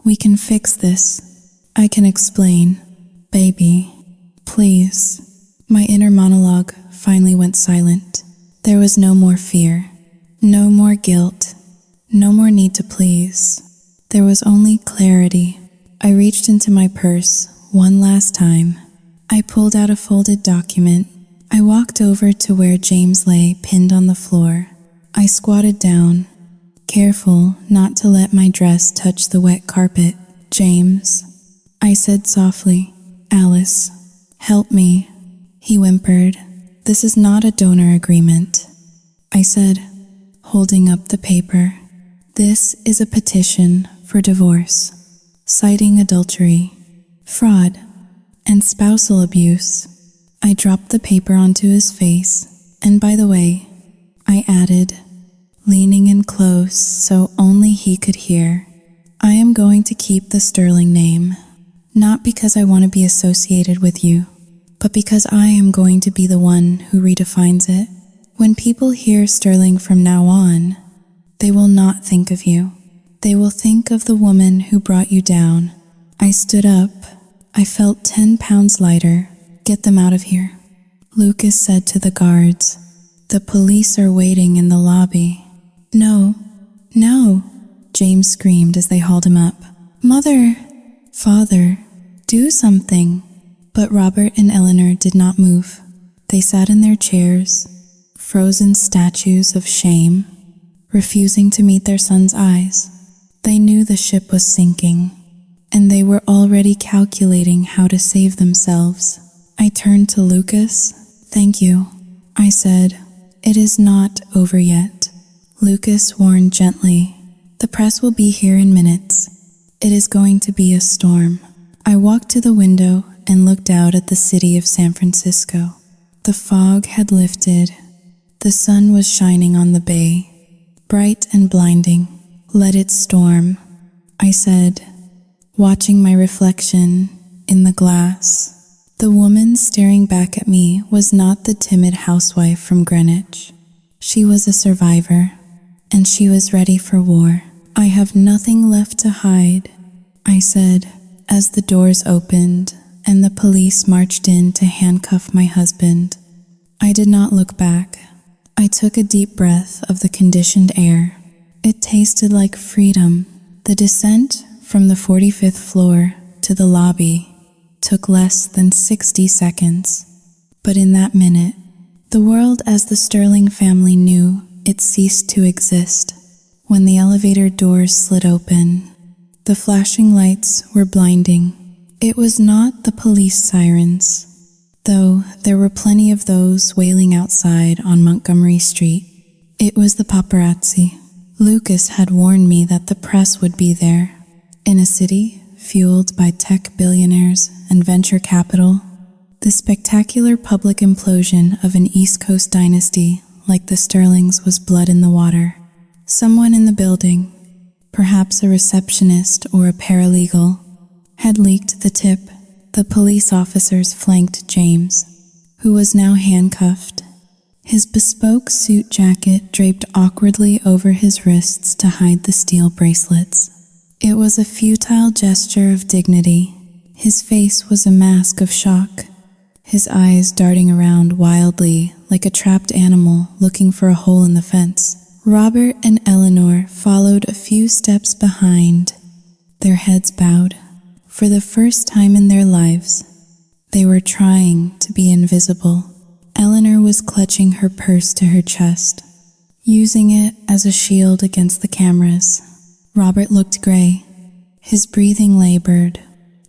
We can fix this. I can explain. Baby, please. My inner monologue finally went silent. There was no more fear, no more guilt, no more need to please. There was only clarity. I reached into my purse one last time. I pulled out a folded document. I walked over to where James lay pinned on the floor. I squatted down, careful not to let my dress touch the wet carpet. James, I said softly. Alice, help me. He whimpered. This is not a donor agreement. I said, holding up the paper. This is a petition for divorce, citing adultery, fraud, and spousal abuse. I dropped the paper onto his face, and by the way, I added, leaning in close so only he could hear, I am going to keep the Sterling name, not because I want to be associated with you, but because I am going to be the one who redefines it. When people hear Sterling from now on, they will not think of you. They will think of the woman who brought you down. I stood up. I felt 10 pounds lighter. Get them out of here. Lucas said to the guards, the police are waiting in the lobby. No, no, James screamed as they hauled him up. Mother, Father, do something. But Robert and Eleanor did not move. They sat in their chairs, frozen statues of shame, refusing to meet their son's eyes. They knew the ship was sinking, and they were already calculating how to save themselves. I turned to Lucas. Thank you, I said. It is not over yet. Lucas warned gently. The press will be here in minutes. It is going to be a storm. I walked to the window and looked out at the city of San Francisco. The fog had lifted. The sun was shining on the bay, bright and blinding. Let it storm, I said, watching my reflection in the glass. The woman staring back at me was not the timid housewife from Greenwich. She was a survivor, and she was ready for war. I have nothing left to hide, I said, as the doors opened and the police marched in to handcuff my husband. I did not look back. I took a deep breath of the conditioned air. It tasted like freedom. The descent from the 45th floor to the lobby took less than 60 seconds. But in that minute, the world as the Sterling family knew it ceased to exist. When the elevator doors slid open, the flashing lights were blinding. It was not the police sirens, though there were plenty of those wailing outside on Montgomery Street. It was the paparazzi. Lucas had warned me that the press would be there. In a city fueled by tech billionaires and venture capital, the spectacular public implosion of an East Coast dynasty like the Sterlings was blood in the water. Someone in the building, perhaps a receptionist or a paralegal, had leaked the tip. The police officers flanked James, who was now handcuffed, his bespoke suit jacket draped awkwardly over his wrists to hide the steel bracelets. It was a futile gesture of dignity. His face was a mask of shock, his eyes darting around wildly like a trapped animal looking for a hole in the fence. Robert and Eleanor followed a few steps behind, their heads bowed. For the first time in their lives, they were trying to be invisible. Eleanor was clutching her purse to her chest, using it as a shield against the cameras. Robert looked gray, his breathing labored,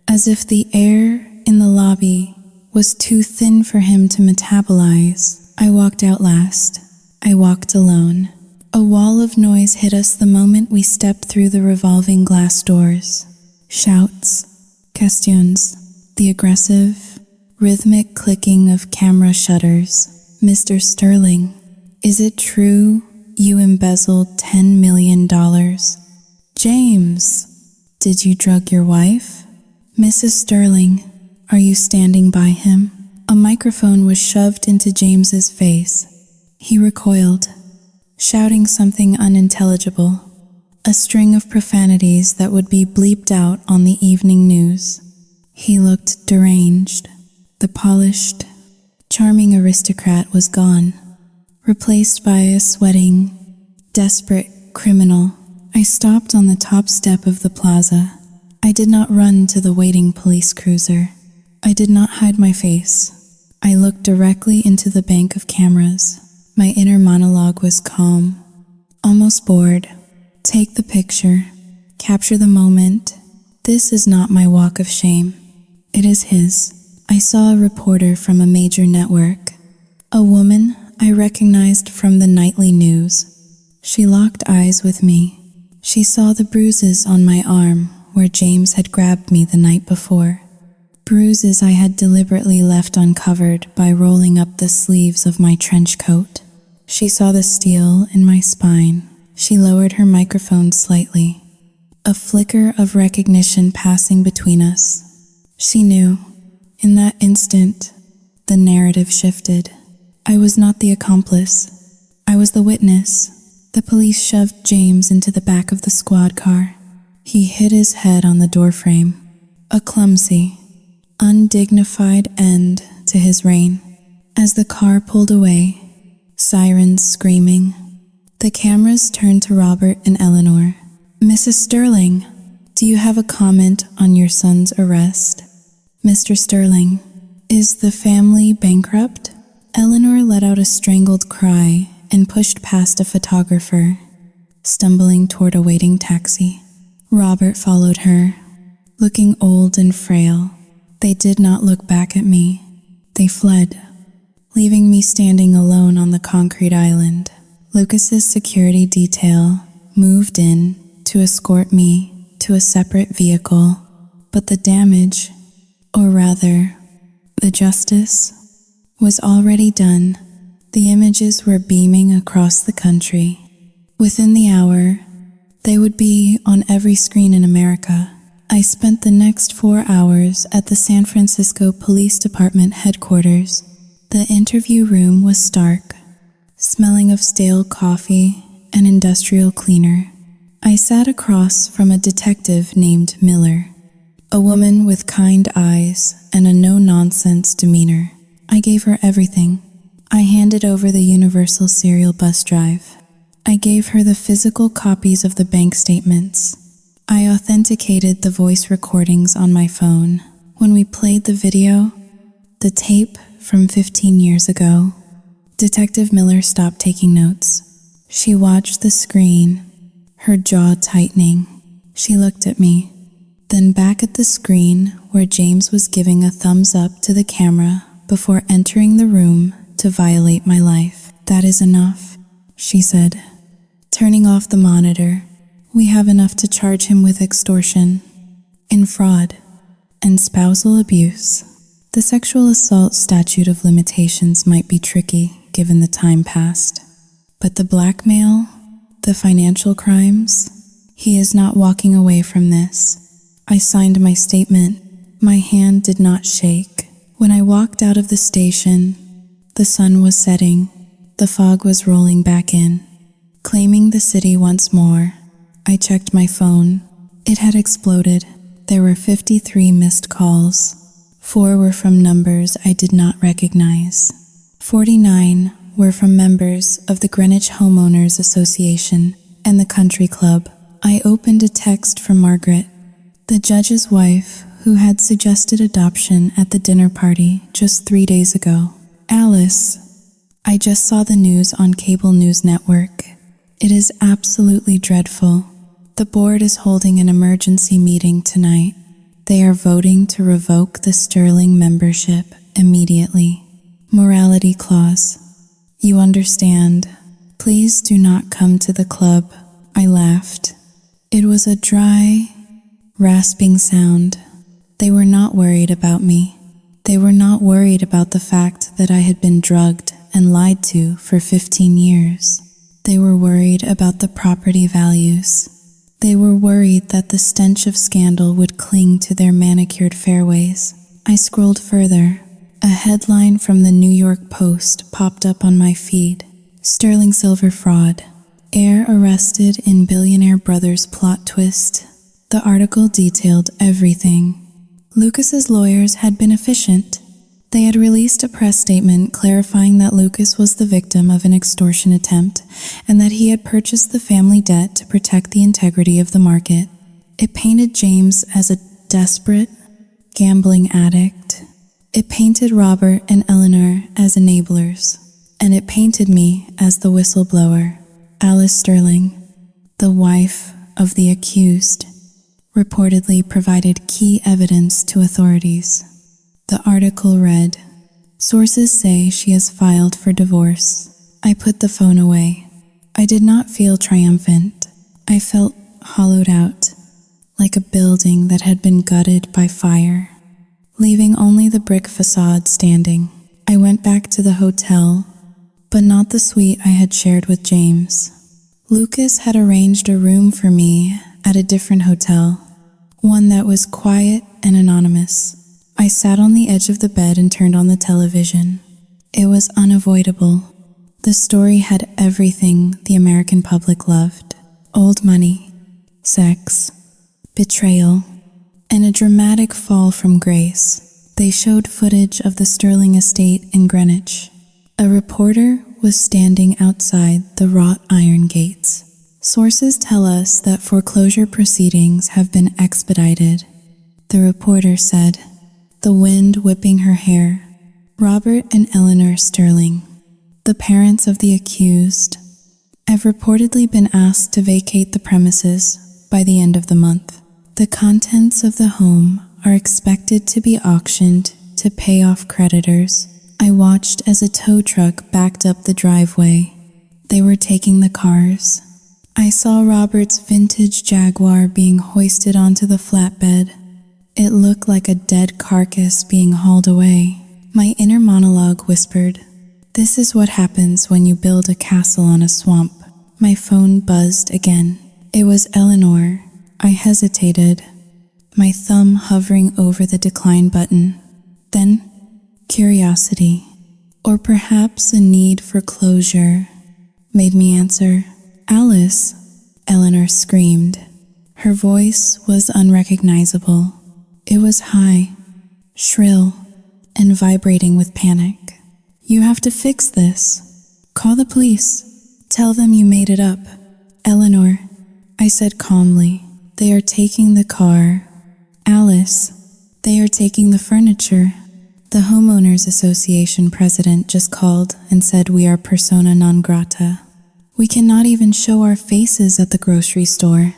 as if the air in the lobby was too thin for him to metabolize. I walked out last. I walked alone. A wall of noise hit us the moment we stepped through the revolving glass doors. Shouts, questions, the aggressive, rhythmic clicking of camera shutters. Mr. Sterling, is it true you embezzled $10 million? James, did you drug your wife? Mrs. Sterling, are you standing by him? A microphone was shoved into James's face. He recoiled, shouting something unintelligible. A string of profanities that would be bleeped out on the evening news. He looked deranged. The polished, charming aristocrat was gone, replaced by a sweating, desperate criminal. I stopped on the top step of the plaza. I did not run to the waiting police cruiser. I did not hide my face. I looked directly into the bank of cameras. My inner monologue was calm, almost bored. Take the picture. Capture the moment. This is not my walk of shame. It is his. I saw a reporter from a major network. A woman I recognized from the nightly news. She locked eyes with me. She saw the bruises on my arm where James had grabbed me the night before. Bruises I had deliberately left uncovered by rolling up the sleeves of my trench coat. She saw the steel in my spine. She lowered her microphone slightly, a flicker of recognition passing between us. She knew. In that instant, the narrative shifted. I was not the accomplice. I was the witness. The police shoved James into the back of the squad car. He hit his head on the doorframe. A clumsy, undignified end to his reign. As the car pulled away, sirens screaming, the cameras turned to Robert and Eleanor. Mrs. Sterling, do you have a comment on your son's arrest? Mr. Sterling, is the family bankrupt? Eleanor let out a strangled cry and pushed past a photographer, stumbling toward a waiting taxi. Robert followed her, looking old and frail. They did not look back at me. They fled, leaving me standing alone on the concrete island. Lucas's security detail moved in to escort me to a separate vehicle, but the damage, or rather, the justice, was already done. The images were beaming across the country. Within the hour, they would be on every screen in America. I spent the next 4 hours at the San Francisco Police Department headquarters. The interview room was stark, smelling of stale coffee and industrial cleaner. I sat across from a detective named Miller, a woman with kind eyes and a no-nonsense demeanor. I gave her everything. I handed over the universal serial bus drive. I gave her the physical copies of the bank statements. I authenticated the voice recordings on my phone. When we played the video, the tape from 15 years ago, Detective Miller stopped taking notes. She watched the screen, her jaw tightening. She looked at me, then back at the screen where James was giving a thumbs up to the camera before entering the room to violate my life. That is enough, she said, turning off the monitor. We have enough to charge him with extortion and fraud. and spousal abuse. The sexual assault statute of limitations might be tricky given the time passed, but the blackmail, the financial crimes, he is not walking away from this. I signed my statement. My hand did not shake. When I walked out of the station, the sun was setting. The fog was rolling back in, claiming the city once more. I checked my phone. It had exploded. There were 53 missed calls. 4 were from numbers I did not recognize. 49 were from members of the Greenwich Homeowners Association and the Country Club. I opened a text from Margaret, the judge's wife, who had suggested adoption at the dinner party just 3 days ago. Alice, I just saw the news on cable news network. It is absolutely dreadful. The board is holding an emergency meeting tonight. They are voting to revoke the Sterling membership immediately. Morality clause. You understand. Please do not come to the club. I laughed. It was a dry, rasping sound. They were not worried about me. They were not worried about the fact that I had been drugged and lied to for 15 years. They were worried about the property values. They were worried that the stench of scandal would cling to their manicured fairways. I scrolled further. A headline from the New York Post popped up on my feed. Sterling Silver fraud. Heir arrested in billionaire brother's plot twist. The article detailed everything. Lucas's lawyers had been efficient. They had released a press statement clarifying that Lucas was the victim of an extortion attempt and that he had purchased the family debt to protect the integrity of the market. It painted James as a desperate, gambling addict. It painted Robert and Eleanor as enablers. And it painted me as the whistleblower. Alice Sterling, the wife of the accused, reportedly provided key evidence to authorities. The article read, "Sources say she has filed for divorce." I put the phone away. I did not feel triumphant. I felt hollowed out, like a building that had been gutted by fire, leaving only the brick facade standing. I went back to the hotel, but not the suite I had shared with James. Lucas had arranged a room for me at a different hotel, one that was quiet and anonymous. I sat on the edge of the bed and turned on the television. It was unavoidable. The story had everything the American public loved: old money, sex, betrayal, and a dramatic fall from grace. They showed footage of the Sterling estate in Greenwich. A reporter was standing outside the wrought iron gates. Sources tell us that foreclosure proceedings have been expedited. The reporter said, the wind whipping her hair. Robert and Eleanor Sterling, the parents of the accused, have reportedly been asked to vacate the premises by the end of the month. The contents of the home are expected to be auctioned to pay off creditors. I watched as a tow truck backed up the driveway. They were taking the cars. I saw Robert's vintage Jaguar being hoisted onto the flatbed. It looked like a dead carcass being hauled away. My inner monologue whispered, "This is what happens when you build a castle on a swamp." My phone buzzed again. It was Eleanor. I hesitated, my thumb hovering over the decline button. Then, curiosity, or perhaps a need for closure, made me answer. "Alice," Eleanor screamed. Her voice was unrecognizable. It was high, shrill, and vibrating with panic. "You have to fix this. Call the police. Tell them you made it up." "Eleanor," I said calmly, "they are taking the car." "Alice, they are taking the furniture. The Homeowners Association president just called and said we are persona non grata. We cannot even show our faces at the grocery store.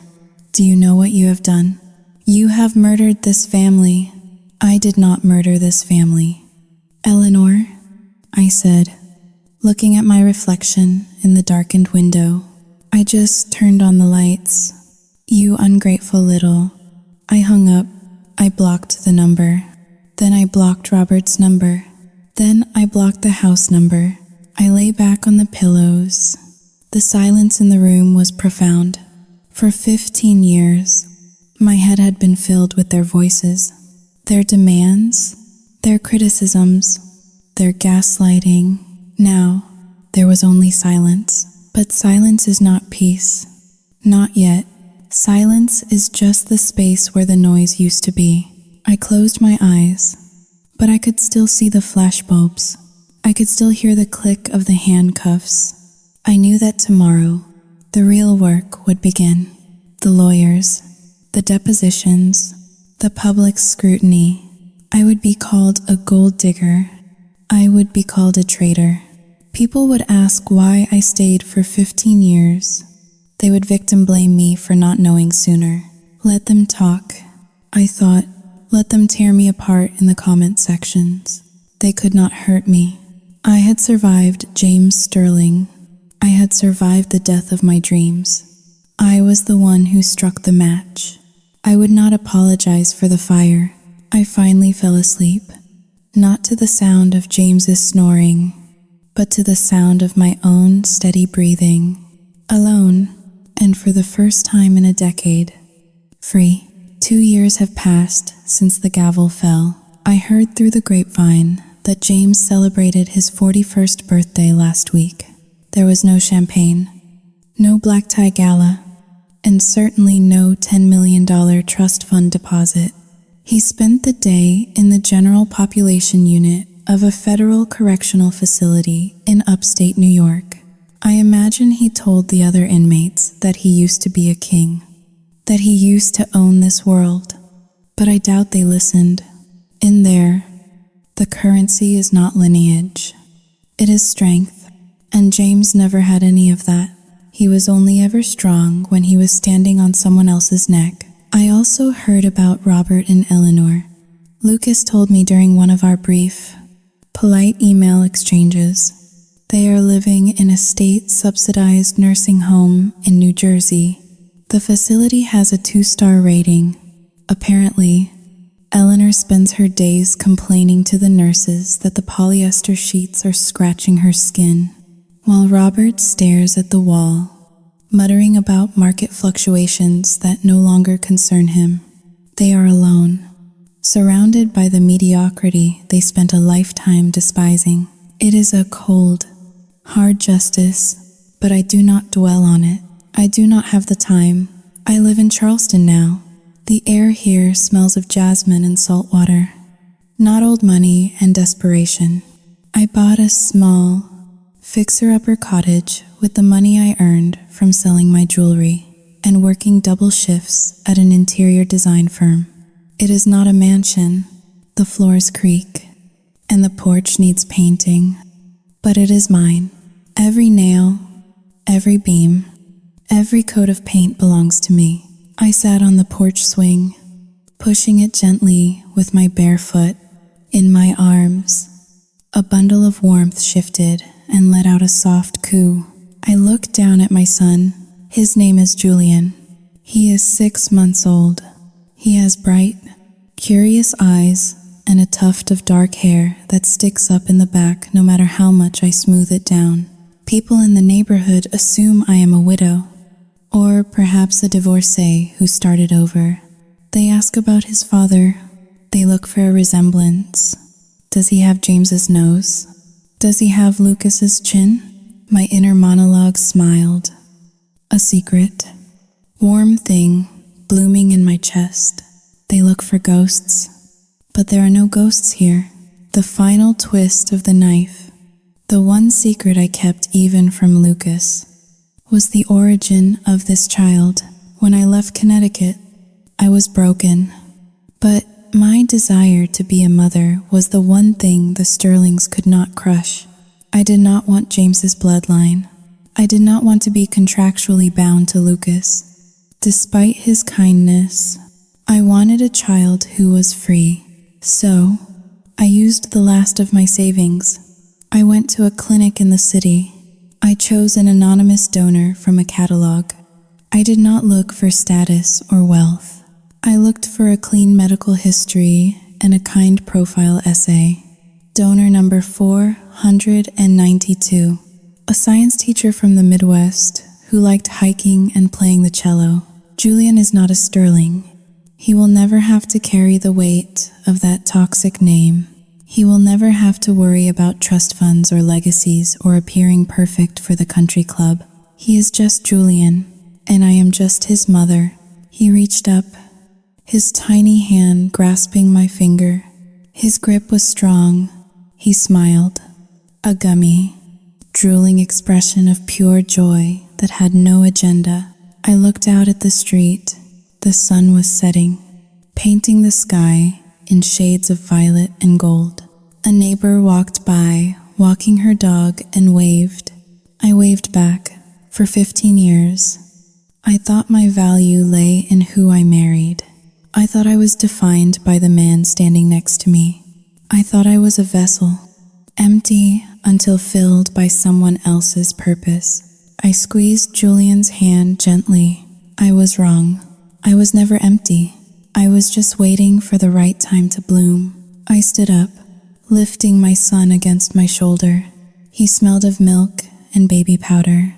Do you know what you have done? You have murdered this family. I did not murder this family." "Eleanor," I said, looking at my reflection in the darkened window. "I just turned on the lights. You ungrateful little." I hung up. I blocked the number. Then I blocked Robert's number. Then I blocked the house number. I lay back on the pillows. The silence in the room was profound. For 15 years, my head had been filled with their voices, their demands, their criticisms, their gaslighting. Now, there was only silence. But silence is not peace. Not yet. Silence is just the space where the noise used to be. I closed my eyes, but I could still see the flashbulbs. I could still hear the click of the handcuffs. I knew that tomorrow, the real work would begin. The lawyers, the depositions, the public scrutiny. I would be called a gold digger. I would be called a traitor. People would ask why I stayed for 15 years. They would victim blame me for not knowing sooner. Let them talk. I thought, let them tear me apart in the comment sections. They could not hurt me. I had survived James Sterling. I had survived the death of my dreams. I was the one who struck the match. I would not apologize for the fire. I finally fell asleep, not to the sound of James's snoring, but to the sound of my own steady breathing, alone, and for the first time in a decade, free. 2 years have passed since the gavel fell. I heard through the grapevine that James celebrated his 41st birthday last week. There was no champagne, no black tie gala, and certainly no $10 million trust fund deposit. He spent the day in the general population unit of a federal correctional facility in upstate New York. I imagine he told the other inmates that he used to be a king, that he used to own this world, but I doubt they listened. In there, the currency is not lineage. It is strength, and James never had any of that. He was only ever strong when he was standing on someone else's neck. I also heard about Robert and Eleanor. Lucas told me during one of our brief, polite email exchanges. They are living in a state-subsidized nursing home in New Jersey. The facility has a 2-star rating. Apparently, Eleanor spends her days complaining to the nurses that the polyester sheets are scratching her skin, while Robert stares at the wall, muttering about market fluctuations that no longer concern him. They are alone, surrounded by the mediocrity they spent a lifetime despising. It is a cold, hard justice, but I do not dwell on it. I do not have the time. I live in Charleston now. The air here smells of jasmine and salt water, not old money and desperation. I bought a small, fixer-upper cottage with the money I earned from selling my jewelry and working double shifts at an interior design firm. It is not a mansion. The floors creak, and the porch needs painting, but it is mine. Every nail, every beam, every coat of paint belongs to me. I sat on the porch swing, pushing it gently with my bare foot. In my arms, a bundle of warmth shifted and let out a soft coo. I looked down at my son. His name is Julian. He is 6 months old. He has bright, curious eyes and a tuft of dark hair that sticks up in the back no matter how much I smooth it down. People in the neighborhood assume I am a widow, or perhaps a divorcee who started over. They ask about his father. They look for a resemblance. Does he have James's nose? Does he have Lucas's chin? My inner monologue smiled. A secret, warm thing blooming in my chest. They look for ghosts, but there are no ghosts here. The final twist of the knife, the one secret I kept even from Lucas, was the origin of this child. When I left Connecticut, I was broken, but my desire to be a mother was the one thing the Sterlings could not crush. I did not want James's bloodline. I did not want to be contractually bound to Lucas. Despite his kindness, I wanted a child who was free. So, I used the last of my savings. I went to a clinic in the city. I chose an anonymous donor from a catalog. I did not look for status or wealth. I looked for a clean medical history and a kind profile essay. Donor number 492. A science teacher from the Midwest who liked hiking and playing the cello. Julian is not a sterling. He will never have to carry the weight of that toxic name. He will never have to worry about trust funds or legacies or appearing perfect for the country club. He is just Julian, and I am just his mother. He reached up, his tiny hand grasping my finger. His grip was strong. He smiled. A gummy, drooling expression of pure joy that had no agenda. I looked out at the street. The sun was setting, painting the sky in shades of violet and gold. A neighbor walked by, walking her dog, and waved. I waved back. For 15 years, I thought my value lay in who I married. I thought I was defined by the man standing next to me. I thought I was a vessel, empty until filled by someone else's purpose. I squeezed Julian's hand gently. I was wrong. I was never empty. I was just waiting for the right time to bloom. I stood up, lifting my son against my shoulder. He smelled of milk and baby powder,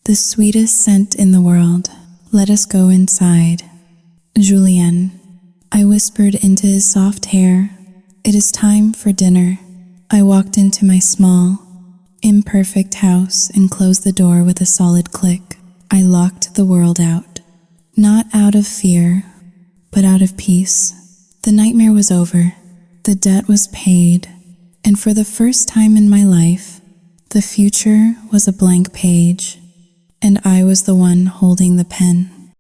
the sweetest scent in the world. Let us go inside. Julien, I whispered into his soft hair. It is time for dinner. I walked into my small, imperfect house and closed the door with a solid click. I locked the world out. Not out of fear, but out of peace. The nightmare was over. The debt was paid. And for the first time in my life, the future was a blank page, and I was the one holding the pen.